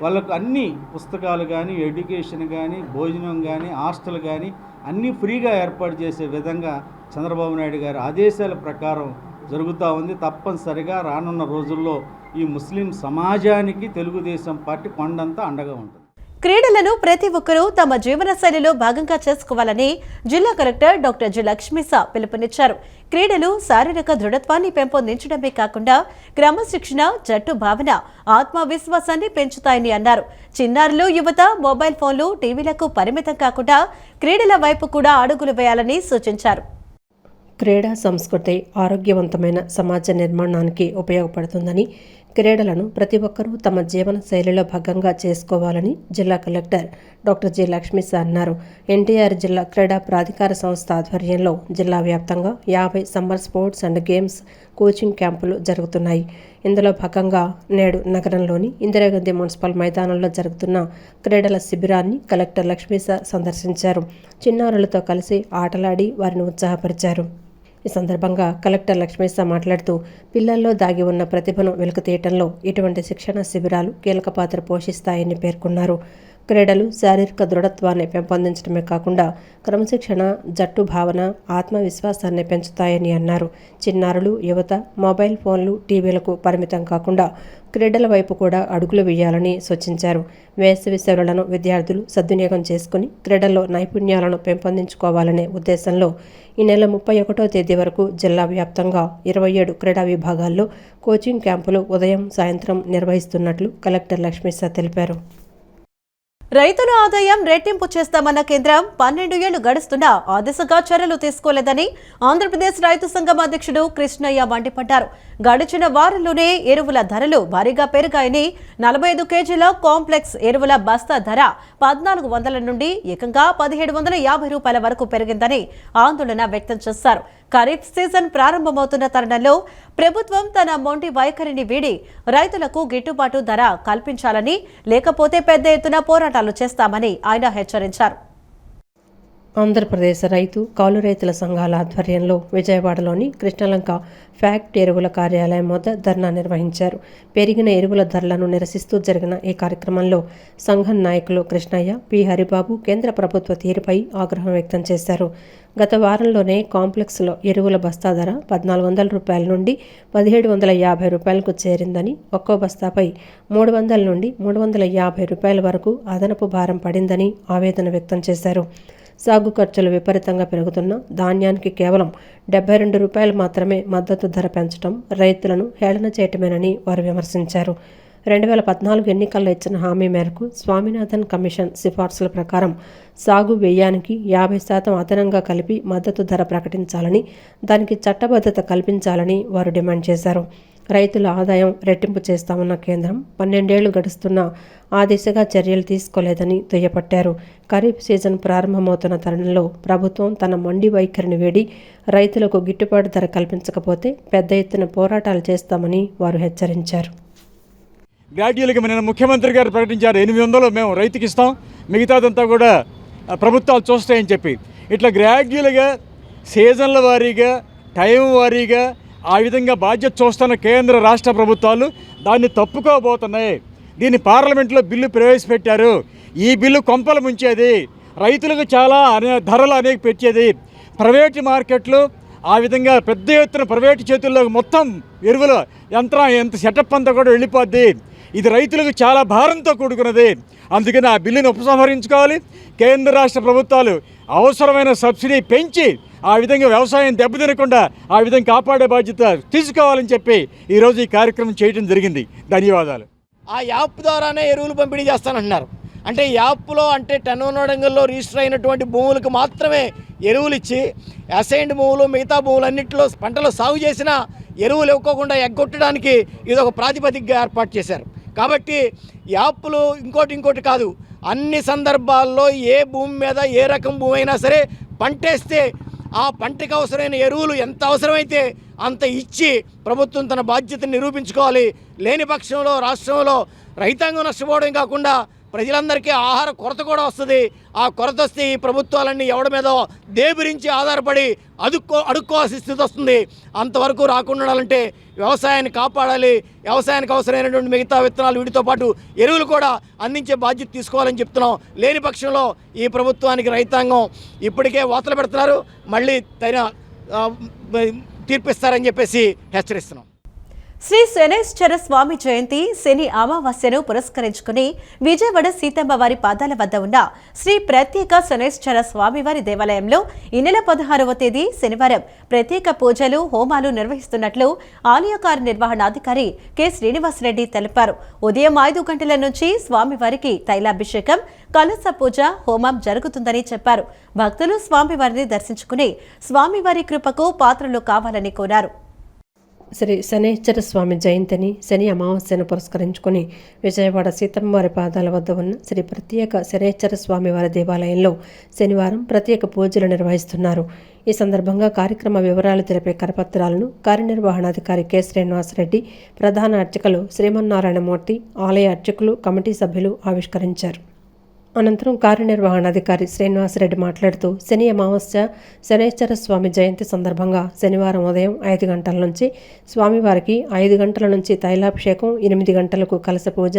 వాళ్ళకు అన్ని పుస్తకాలు కానీ, ఎడ్యుకేషన్ కానీ, భోజనం కానీ, హాస్టల్ కానీ అన్నీ ఫ్రీగా ఏర్పాటు చేసే విధంగా చంద్రబాబు నాయుడు గారి ఆదేశాల ప్రకారం జరుగుతూ ఉంది. తప్పనిసరిగా రానున్న రోజుల్లో ఈ ముస్లిం సమాజానికి తెలుగుదేశం పార్టీ కొండంతా అండగా ఉంటుంది. క్రీడలను ప్రతి ఒక్కరూ తమ జీవనశైలిలో భాగంగా చేసుకోవాలని జిల్లా కలెక్టర్ డాక్టర్ జి లక్ష్మీసా పిలుపునిచ్చారు. క్రీడలు శారీరక దృఢత్వాన్ని పెంపొందించడమే కాకుండా క్రమశిక్షణ, జట్టు భావన, ఆత్మవిశ్వాసాన్ని పెంచుతాయని అన్నారు. చిన్నారులు, యువత మొబైల్ ఫోన్లు, టీవీలకు పరిమితం కాకుండా క్రీడల వైపు కూడా అడుగులు వేయాలని సూచించారు. క్రీడా సంస్కృతి ఆరోగ్యవంతమైన సమాజ నిర్మాణానికి ఉపయోగపడుతుందని, క్రీడలను ప్రతి ఒక్కరూ తమ జీవన శైలిలో భాగంగా చేసుకోవాలని జిల్లా కలెక్టర్ డాక్టర్ జి లక్ష్మీసా అన్నారు. ఎన్టీఆర్ జిల్లా క్రీడా ప్రాధికార సంస్థ ఆధ్వర్యంలో జిల్లా వ్యాప్తంగా 50 summer sports and games coaching క్యాంపులు జరుగుతున్నాయి. ఇందులో భాగంగా నేడు నగరంలోని ఇందిరాగాంధీ మున్సిపల్ మైదానంలో జరుగుతున్న క్రీడల శిబిరాన్ని కలెక్టర్ లక్ష్మీసా సందర్శించారు. చిన్నారులతో కలిసి ఆటలాడి వారిని ఉత్సాహపరిచారు. ఈ సందర్భంగా కలెక్టర్ లక్ష్మీశ మాట్లాడుతూ పిల్లల్లో దాగి ఉన్న ప్రతిభను వెలుగుతీయటంలో ఇటువంటి శిక్షణ శిబిరాలు కీలక పాత్ర పోషిస్తాయని పేర్కొన్నారు. క్రీడలు శారీరక దృఢత్వాన్ని పెంపొందించడమే కాకుండా క్రమశిక్షణ, జట్టు భావన, ఆత్మవిశ్వాసాన్ని పెంచుతాయని అన్నారు. చిన్నారులు, యువత మొబైల్ ఫోన్లు, టీవీలకు పరిమితం కాకుండా క్రీడల వైపు కూడా అడుగులు వేయాలని సూచించారు. వేసవి సెలవులను విద్యార్థులు సద్వినియోగం చేసుకుని క్రీడల్లో నైపుణ్యాలను పెంపొందించుకోవాలనే ఉద్దేశంలో ఈ నెల 31వ తేదీ వరకు జిల్లా వ్యాప్తంగా 27 క్రీడా విభాగాల్లో కోచింగ్ క్యాంపులు ఉదయం, సాయంత్రం నిర్వహిస్తున్నట్లు కలెక్టర్ లక్ష్మీశ తెలిపారు. రైతుల ఆదాయం రెట్టింపు చేస్తామన్న కేంద్రం 12 ఏళ్లు గడుస్తున్నా ఆ దిశగా చర్యలు తీసుకోలేదని ఆంధ్రప్రదేశ్ రైతు సంఘం అధ్యక్షుడు కృష్ణయ్య మండిపడ్డారు. గడిచిన వారంలోనే ఎరువుల ధరలు భారీగా పెరిగాయని 45 కేజీల కాంప్లెక్స్ ఎరువుల బస్తా ధర 1400 నుండి ఏకంగా 1750 రూపాయల వరకు పెరిగిందని ఆందోళన వ్యక్తం చేశారు. ఖరీఫ్ సీజన్ ప్రారంభమవుతున్న తరుణంలో ప్రభుత్వం తన మొండి వైఖరిని వీడి రైతులకు గిట్టుబాటు ధర కల్పించాలని, లేకపోతే పెద్ద ఎత్తున పోరాటాలు చేస్తామని ఆయన హెచ్చరించారు. ఆంధ్రప్రదేశ్ రైతు కౌలు రైతుల సంఘాల ఆధ్వర్యంలో విజయవాడలోని కృష్ణలంక ఫ్యాక్ట్ ఎరువుల కార్యాలయం వద్ద ధర్నా నిర్వహించారు. పెరిగిన ఎరువుల ధరలను నిరసిస్తూ జరిగిన ఈ కార్యక్రమంలో సంఘం నాయకులు కృష్ణయ్య, పి హరిబాబు కేంద్ర ప్రభుత్వ తీరుపై ఆగ్రహం వ్యక్తం చేశారు. గత వారంలోనే కాంప్లెక్స్లో ఎరువుల బస్తా ధర 1400 రూపాయల నుండి 1750 రూపాయలకు చేరిందని, ఒక్కో బస్తాపై 300 నుండి 350 రూపాయల వరకు అదనపు భారం పడిందని ఆవేదన వ్యక్తం చేశారు. సాగు ఖర్చులు విపరీతంగా పెరుగుతున్న ధాన్యానికి కేవలం 72 రూపాయలు మాత్రమే మద్దతు ధర పెంచడం రైతులను హేళన చేయటమేనని వారు విమర్శించారు. 2014 ఎన్నికల్లో ఇచ్చిన హామీ మేరకు స్వామినాథన్ కమిషన్ సిఫార్సుల ప్రకారం సాగు వ్యయానికి 50% అదనంగా కలిపి మద్దతు ధర ప్రకటించాలని, దానికి చట్టబద్ధత కల్పించాలని వారు డిమాండ్ చేశారు. రైతుల ఆదాయం రెట్టింపు చేస్తామన్న కేంద్రం 12 ఏళ్లు గడుస్తున్నా ఆ దిశగా చర్యలు తీసుకోలేదని దుయ్యపట్టారు. ఖరీఫ్ సీజన్ ప్రారంభమవుతున్న తరుణంలో ప్రభుత్వం తన మొండి వైఖరిని వేడి రైతులకు గిట్టుబాటు ధర కల్పించకపోతే పెద్ద ఎత్తున పోరాటాలు చేస్తామని వారు హెచ్చరించారు. గ్రాడ్యువల్గా నిన్న ముఖ్యమంత్రి గారు ప్రకటించారు 800 మేము రైతుకి ఇస్తాం, మిగతాదంతా కూడా ప్రభుత్వాలు చూస్తాయని చెప్పి. ఇట్లా గ్రాడ్యువల్గా సీజన్ల వారీగా, టైం వారీగా ఆ విధంగా బాధ్యత చూస్తున్న కేంద్ర రాష్ట్ర ప్రభుత్వాలు దాన్ని తప్పుకోబోతున్నాయి. దీన్ని పార్లమెంట్లో బిల్లు ప్రవేశపెట్టారు. ఈ బిల్లు కొంపలు ముంచేది, రైతులకు చాలా ధరలు అనేక పెట్టేది. ప్రైవేటు మార్కెట్లు ఆ విధంగా పెద్ద ఎత్తున ప్రైవేటు చేతుల్లో మొత్తం ఎరువుల ఎంత సెటప్ అంతా కూడా వెళ్ళిపోద్ది. ఇది రైతులకు చాలా భారంతో కూడుకున్నది. అందుకని ఆ బిల్లును ఉపసంహరించుకోవాలి. కేంద్ర రాష్ట్ర ప్రభుత్వాలు అవసరమైన సబ్సిడీ పెంచి ఆ విధంగా వ్యవసాయం దెబ్బతినకుండా ఆ విధంగా కాపాడే బాధ్యత తీసుకోవాలని చెప్పి ఈరోజు ఈ కార్యక్రమం చేయడం జరిగింది. ధన్యవాదాలు. ఆ యాప్ ద్వారానే ఎరువులు పంపిణీ చేస్తానంటున్నారు. అంటే యాప్లో అంటే టెన్నోనడంగల్లో రిజిస్టర్ అయినటువంటి భూములకు మాత్రమే ఎరువులు ఇచ్చి అసైన్డ్ భూములు, మిగతా భూములన్నింటిలో పంటలు సాగు చేసిన ఎరువులు ఇవ్వకుండా ఎగ్గొట్టడానికి ఇది ఒక ప్రాతిపదికగా ఏర్పాటు చేశారు. కాబట్టి యాప్లు ఇంకోటి కాదు, అన్ని సందర్భాల్లో ఏ భూమి మీద ఏ రకం భూమి అయినా సరే పంటేస్తే ఆ పంటకు అవసరమైన ఎరువులు ఎంత అవసరమైతే అంత ఇచ్చి ప్రభుత్వం తన బాధ్యతను నిరూపించుకోవాలి. లేని పక్షంలో రాష్ట్రంలో రైతాంగం నష్టపోవడం కాకుండా ప్రజలందరికీ ఆహార కొరత కూడా వస్తుంది. ఆ కొరత వస్తే ఈ ప్రభుత్వాలన్నీ ఎవడి మీదో దేబిరించి ఆధారపడి అడుక్కోవాల్సిన స్థితి వస్తుంది. అంతవరకు రాకుండా ఉండాలంటే వ్యవసాయాన్ని కాపాడాలి. వ్యవసాయానికి అవసరమైనటువంటి మిగతా విత్తనాలు వీటితో పాటు ఎరువులు కూడా అందించే బాధ్యత తీసుకోవాలని చెప్తున్నాం. లేని పక్షంలో ఈ ప్రభుత్వానికి రైతాంగం ఇప్పటికే వాతలు పెడుతున్నారు, మళ్ళీ తగిన తీర్పిస్తారని చెప్పేసి హెచ్చరిస్తున్నాం. శ్రీ శనైశ్చర స్వామి జయంతి శని అమావాస్యను పురస్కరించుకుని విజయవాడ సీతమ్మ వారి పాదాల వద్ద ఉన్న శ్రీ ప్రత్యేక శనైశ్చర స్వామివారి దేవాలయంలో ఈ నెల 16వ తేదీ శనివారం ప్రత్యేక పూజలు, హోమాలు నిర్వహిస్తున్నట్లు ఆలయ కార్యనిర్వహణాధికారి కె శ్రీనివాసరెడ్డి తెలిపారు. ఉదయం 5 గంటల నుంచి స్వామివారికి తైలాభిషేకం, కలశ పూజ, హోమం జరుగుతుందని చెప్పారు. భక్తులు స్వామివారిని దర్శించుకుని స్వామివారి కృపకు పాత్రలు కావాలని కోరారు. శ్రీ శనైశ్చర స్వామి జయంతిని శని అమావాస్యను పురస్కరించుకుని విజయవాడ సీతమ్మవారి పాదాల వద్ద ఉన్న శ్రీ ప్రత్యేక శనైశ్చర స్వామివారి దేవాలయంలో శనివారం ప్రత్యేక పూజలు నిర్వహిస్తున్నారు. ఈ సందర్భంగా కార్యక్రమ వివరాలు తెలిపే కరపత్రాలను కార్యనిర్వహణాధికారి కె శ్రీనివాసరెడ్డి, ప్రధాన అర్చకులు శ్రీమన్నారాయణమూర్తి, ఆలయ అర్చకులు, కమిటీ సభ్యులు ఆవిష్కరించారు. అనంతరం కార్యనిర్వహణాధికారి శ్రీనివాసరెడ్డి మాట్లాడుతూ శని అమావాస్య శనైశ్వర స్వామి జయంతి సందర్భంగా శనివారం ఉదయం 5 గంటల నుంచి స్వామివారికి 5 గంటల నుంచి తైలాభిషేకం, 8 గంటలకు కలశ పూజ,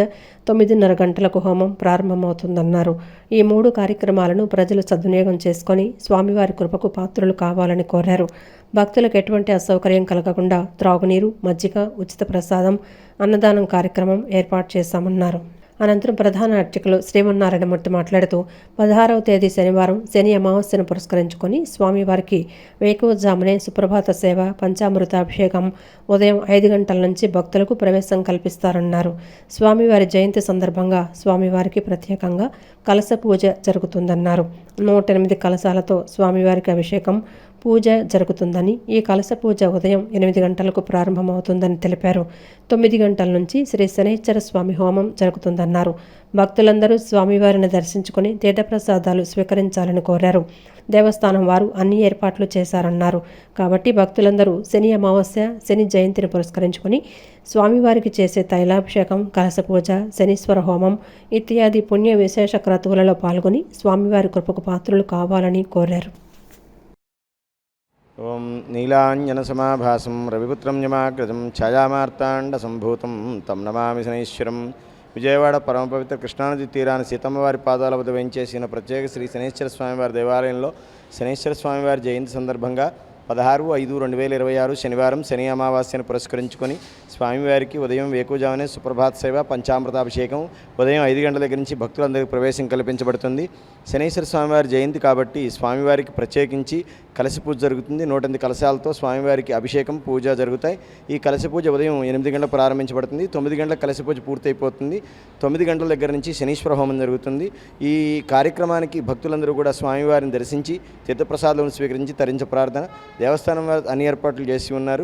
9:30 గంటలకు హోమం ప్రారంభమవుతుందన్నారు. ఈ 3 కార్యక్రమాలను ప్రజలు సద్వినియోగం చేసుకొని స్వామివారి కృపకు పాత్రులు కావాలని కోరారు. భక్తులకు ఎటువంటి అసౌకర్యం కలగకుండా త్రాగునీరు, మజ్జిగ, ఉచిత ప్రసాదం, అన్నదానం కార్యక్రమం ఏర్పాటు చేశామన్నారు. అనంతరం ప్రధాన అర్చకులు శ్రీమన్నారాయణమూర్తి మాట్లాడుతూ 16వ తేదీ శనివారం శని అమావాస్యను పురస్కరించుకొని స్వామివారికి వేకువజామునే సుప్రభాత సేవ, పంచామృతాభిషేకం ఉదయం 5 గంటల నుంచి భక్తులకు ప్రవేశం కల్పిస్తారన్నారు. స్వామివారి జయంతి సందర్భంగా స్వామివారికి ప్రత్యేకంగా కలశ పూజ జరుగుతుందన్నారు. 108 కలశాలతో స్వామివారికి అభిషేకం, పూజ జరుగుతుందని, ఈ కలశ పూజ ఉదయం 8 గంటలకు ప్రారంభమవుతుందని తెలిపారు. 9 గంటల నుంచి శ్రీ శనైశ్వర స్వామి హోమం జరుగుతుందన్నారు. భక్తులందరూ స్వామివారిని దర్శించుకుని తీర్థప్రసాదాలు స్వీకరించాలని కోరారు. దేవస్థానం వారు అన్ని ఏర్పాట్లు చేశారన్నారు. కాబట్టి భక్తులందరూ శని అమావాస్య, శని జయంతిని పురస్కరించుకుని స్వామివారికి చేసే తైలాభిషేకం, కలశ పూజ, శనీశ్వర హోమం ఇత్యాది పుణ్య విశేష క్రతువులలో పాల్గొని స్వామివారి కృపకు పాత్రులు కావాలని కోరారు. ఓం నీలాంజనసమాభాసం రవిపుత్రం యమాగ్రజం ఛాయామార్తాండసంభూతం తం నమామి శనైశ్వరం. విజయవాడ పరమ పవిత్ర కృష్ణానది తీరాన సీతమ్మవారి పాదాల వద్ద వేంచేసిన ప్రత్యేక శ్రీ శనైశ్వర స్వామివారి దేవాలయంలో శనైశ్వర స్వామివారి జయంతి సందర్భంగా 16/5/2026 శనివారం శని అమావాస్యను పురస్కరించుకొని స్వామివారికి ఉదయం వేకువజామునే సుప్రభాత సేవ, పంచామృతాభిషేకం ఉదయం 5 గంటల దగ్గర నుంచి భక్తులందరికీ ప్రవేశం కల్పించబడుతుంది. శనైశ్వర స్వామివారి జయంతి కాబట్టి స్వామివారికి ప్రత్యేకించి కలశ పూజ జరుగుతుంది. 108 కలశాలతో స్వామివారికి అభిషేకం, పూజ జరుగుతాయి. ఈ కలశ పూజ ఉదయం 8 గంటలకు ప్రారంభించబడుతుంది. 9 గంటలకు కలశ పూజ పూర్తయిపోతుంది. 9 గంటల దగ్గర నుంచి శనీశ్వర హోమం జరుగుతుంది. ఈ కార్యక్రమానికి భక్తులందరూ కూడా స్వామివారిని దర్శించి తీర్థప్రసాదం స్వీకరించి తరించ ప్రార్థన దేవస్థానం వారు అన్ని ఏర్పాట్లు చేసి ఉన్నారు.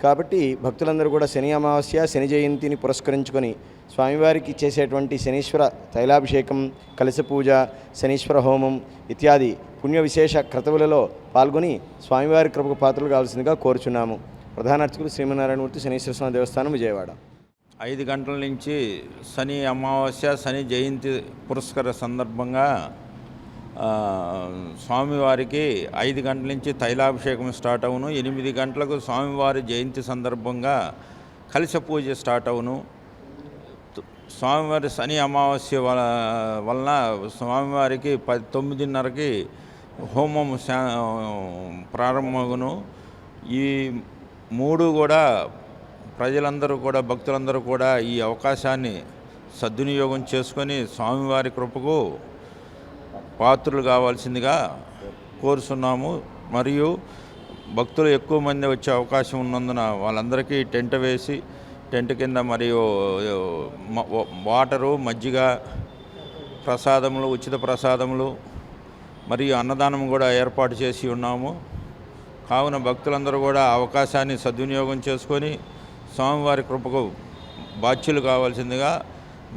కాబట్టి భక్తులందరూ కూడా శని అమావాస్య, శని జయంతిని పురస్కరించుకొని స్వామివారికి చేసేటువంటి శనీశ్వర తైలాభిషేకం, కలశ పూజ, శనీశ్వర హోమం ఇత్యాది పుణ్య విశేష క్రతువులలో పాల్గొని స్వామివారి కృపకు పాత్రలు కావాల్సిందిగా కోరుచున్నాము. ప్రధాన అర్చకులు శ్రీమన్నారాయణమూర్తి, శనీశ్వర స్వామి దేవస్థానం, విజయవాడ. 5 గంటల నుంచి శని అమావాస్య, శని జయంతి పురస్కార సందర్భంగా స్వామివారికి 5 గంటల నుంచి తైలాభిషేకం స్టార్ట్ అవును. 8 గంటలకు స్వామివారి జయంతి సందర్భంగా కలశ పూజ స్టార్ట్ అవును. స్వామివారి శని అమావాస్య వలన స్వామివారికి 9:30కి హోమం ప్రారంభమగును. ఈ 3 కూడా ప్రజలందరూ కూడా, భక్తులందరూ కూడా ఈ అవకాశాన్ని సద్వినియోగం చేసుకొని స్వామివారి కృపకు పాత్రులు కావాల్సిందిగా కోరుతున్నాము. మరియు భక్తులు ఎక్కువ మంది వచ్చే అవకాశం ఉన్నందున వాళ్ళందరికీ టెంట్ వేసి, టెంట్ కింద మరియు వాటరు, మజ్జిగ, ప్రసాదములు, ఉచిత ప్రసాదములు మరియు అన్నదానం కూడా ఏర్పాటు చేసి ఉన్నాము. కావున భక్తులందరూ కూడా అవకాశాన్ని సద్వినియోగం చేసుకొని స్వామివారి కృపకు బాధ్యులు కావాల్సిందిగా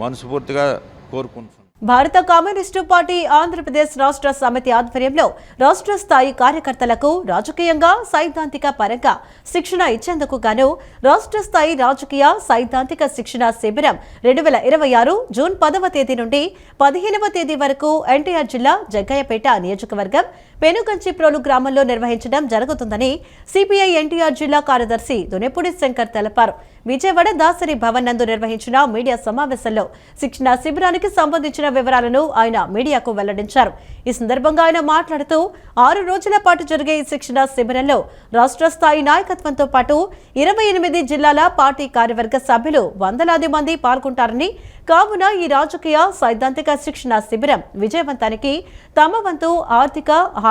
మనస్ఫూర్తిగా కోరుకుంటున్నాను. భారత కమ్యూనిస్టు పార్టీ ఆంధ్రప్రదేశ్ రాష్ట్ర సమితి ఆధ్వర్యంలో రాష్ట్ర స్థాయి కార్యకర్తలకు రాజకీయంగా, సైద్ధాంతిక పరంగా శిక్షణ ఇచ్చేందుకు గాను రాష్ట్ర స్థాయి రాజకీయ సైద్ధాంతిక శిక్షణ శిబిరం 2026 జూన్ 10వ తేదీ నుండి 15వ తేదీ వరకు ఎన్టీఆర్ జిల్లా జగ్గయ్యపేట నియోజకవర్గం పెనుగంచిప్రోలు గ్రామంలో నిర్వహించడం జరుగుతుందని సిపిఐ ఎన్టీఆర్ జిల్లా కార్యదర్శి దునెపూడి శంకర్ తెలిపారు. విజయవాడ దాసరి భవన్ నందు నిర్వహించిన మీడియా సమావేశంలో శిక్షణ శిబిరానికి సంబంధించిన వివరాలను ఆయన మీడియాకు వెల్లడించారు. ఈ సందర్భంగా ఆయన మాట్లాడుతూ 6 రోజుల పాటు జరిగే ఈ శిక్షణ శిబిరంలో రాష్ట్ర స్థాయి నాయకత్వంతో పాటు 28 జిల్లాల పార్టీ కార్యవర్గ సభ్యులు వందలాది మంది పాల్గొంటారని, కావున ఈ రాజకీయ సైద్ధాంతిక శిక్షణ శిబిరం విజయవంతానికి తమ వంతు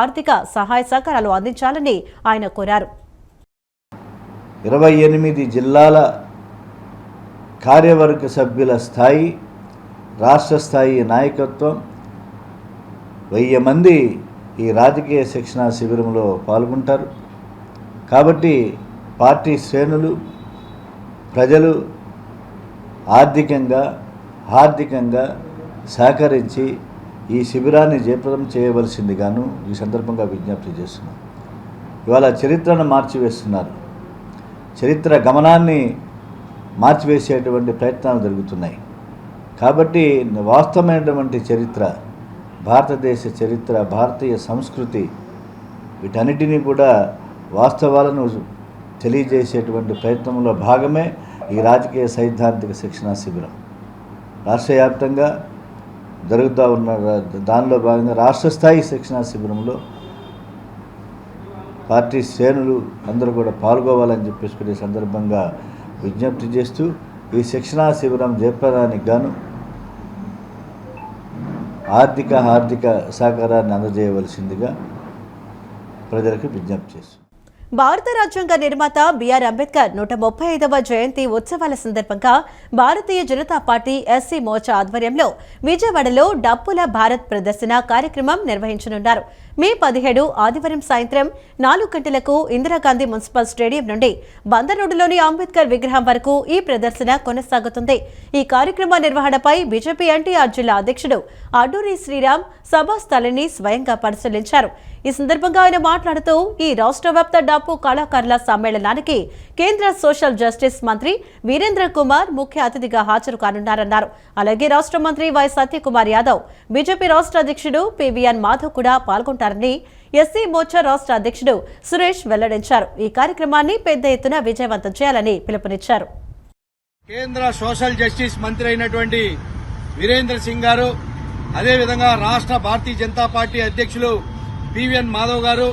ఆర్థిక సహాయ సహకారాలు అందించాలని ఆయన కోరారు. 28 జిల్లాల కార్యవర్గ సభ్యుల స్థాయి, రాష్ట్ర స్థాయి నాయకత్వం 1000 మంది ఈ రాజకీయ శిక్షణా శిబిరంలో పాల్గొంటారు. కాబట్టి పార్టీ శ్రేణులు, ప్రజలు ఆర్థికంగా సహకరించి ఈ శిబిరాన్ని జయప్రదం చేయవలసిందిగాను ఈ సందర్భంగా విజ్ఞప్తి చేస్తున్నాం. ఇవాళ చరిత్రను మార్చివేస్తున్నారు. చరిత్ర గమనాన్ని మార్చివేసేటువంటి ప్రయత్నాలు జరుగుతున్నాయి. కాబట్టి వాస్తవమైనటువంటి చరిత్ర భారతదేశ చరిత్ర, భారతీయ సంస్కృతి వీటన్నిటినీ కూడా వాస్తవాలను తెలియజేసేటువంటి ప్రయత్నంలో భాగమే ఈ రాజకీయ సైద్ధాంతిక శిక్షణా శిబిరం. రాష్ట్ర వ్యాప్తంగా జరుగుతూ ఉన్న దానిలో భాగంగా రాష్ట్ర స్థాయి శిక్షణా శిబిరంలో పార్టీ శ్రేణులు అందరూ కూడా పాల్గొవాలని చెప్పేసుకునే సందర్భంగా విజ్ఞప్తి చేస్తూ ఈ శిక్షణా శిబిరం జయప్రదానికి గాను ఆర్థిక సహకారాన్ని అందజేయవలసిందిగా ప్రజలకు విజ్ఞప్తి చేస్తుంది. భారత రాజ్యాంగ నిర్మాత బిఆర్ అంబేద్కర్ 135వ జయంతి ఉత్సవాల సందర్భంగా భారతీయ జనతా పార్టీ ఎస్సీ మోర్చా ఆధ్వర్యంలో విజయవాడలో డప్పుల భారత్ ప్రదర్శన కార్యక్రమం నిర్వహించనున్నారు. మే 17 ఆదివారం సాయంత్రం 4 గంటలకు ఇందిరాగాంధీ మున్సిపల్ స్టేడియం నుండి బందర్ రోడ్డులోని అంబేద్కర్ విగ్రహం వరకు ఈ ప్రదర్శన కొనసాగుతుంది. ఈ కార్యక్రమ నిర్వహణపై బీజేపీ ఎన్టీఆర్ జిల్లా అధ్యక్షుడు అడ్డూరి శ్రీరామ్ సభా స్థలిని స్వయంగా పరిశీలించారు. ఈ సందర్భంగా ఆయన మాట్లాడుతూ ఈ రాష్ట్ర వ్యాప్త డప్పు కళాకారుల సమ్మేళనానికి కేంద్ర సోషల్ జస్టిస్ మంత్రి వీరేంద్ర కుమార్ ముఖ్య అతిథిగా హాజరు కానున్నారన్నారు. అలాగే రాష్ట్ర మంత్రి వై సత్యకుమార్ యాదవ్, బీజేపీ రాష్ట్ర అధ్యక్షుడు పివిఎన్ మాధవ్ కూడా పాల్గొంటారని ఎస్సీ మోర్చా రాష్ట్ర అధ్యక్షుడు సురేష్ వెల్లడించారు. ఈ కార్యక్రమాన్ని పెద్ద ఎత్తున విజయవంతం చేయాలని పిలుపునిచ్చారు. కేంద్ర సోషల్ జస్టిస్ మంత్రి అయినటువంటి వీరేంద్ర సింగ్ గారు, అదేవిధంగా రాష్ట్ర భారతీయ జనతా పార్టీ అధ్యక్షులు పివిఎన్ మాధవ్ గారు,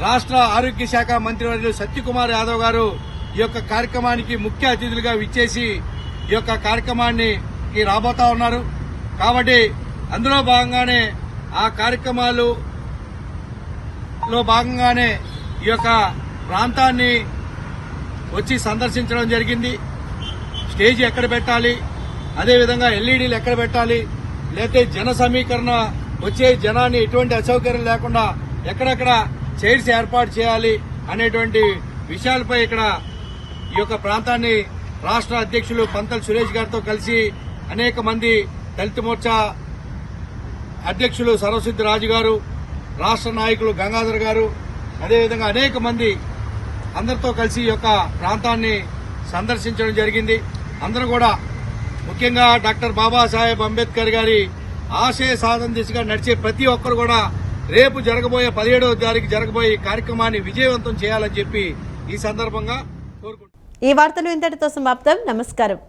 రాష్ట్ర ఆరోగ్య శాఖ మంత్రివర్యులు సత్యకుమార్ యాదవ్ గారు ఈ యొక్క కార్యక్రమానికి ముఖ్య అతిథులుగా విచ్చేసి ఈ యొక్క కార్యక్రమాన్ని రాబోతా ఉన్నారు. కాబట్టి అందులో భాగంగానే ఆ కార్యక్రమాల్లో భాగంగానే ఈ యొక్క ప్రాంతాన్ని వచ్చి సందర్శించడం జరిగింది. స్టేజ్ ఎక్కడ పెట్టాలి, అదేవిధంగా ఎల్ఈడీలు ఎక్కడ పెట్టాలి, లేకపోతే జన సమీకరణ వచ్చే జనాన్ని ఎటువంటి అసౌకర్యం లేకుండా ఎక్కడెక్కడ చైర్స్ ఏర్పాటు చేయాలి అనేటువంటి విషయాలపై ఇక్కడ ఈ యొక్క ప్రాంతాన్ని రాష్ట్ర అధ్యక్షులు పంతల్ సురేష్ గారితో కలిసి అనేక మంది దళిత మోర్చా అధ్యక్షులు సర్వసిద్ధి రాజు గారు, రాష్ట్ర నాయకులు గంగాధర్ గారు, అదేవిధంగా అనేక మంది అందరితో కలిసి ఈ యొక్క ప్రాంతాన్ని సందర్శించడం జరిగింది. అందరూ కూడా ముఖ్యంగా డాక్టర్ బాబాసాహెబ్ అంబేద్కర్ గారి ఆశయ సాధన దిశగా నడిచే ప్రతి ఒక్కరు కూడా రేపు జరగబోయే 17వ తారీఖు జరగబోయే ఈ కార్యక్రమాన్ని విజయవంతం చేయాలని చెప్పి ఈ సందర్భంగా కోరుకుంటున్నాను. ఈ వార్తలు ఇంతటితో సమాప్తం. నమస్కారం.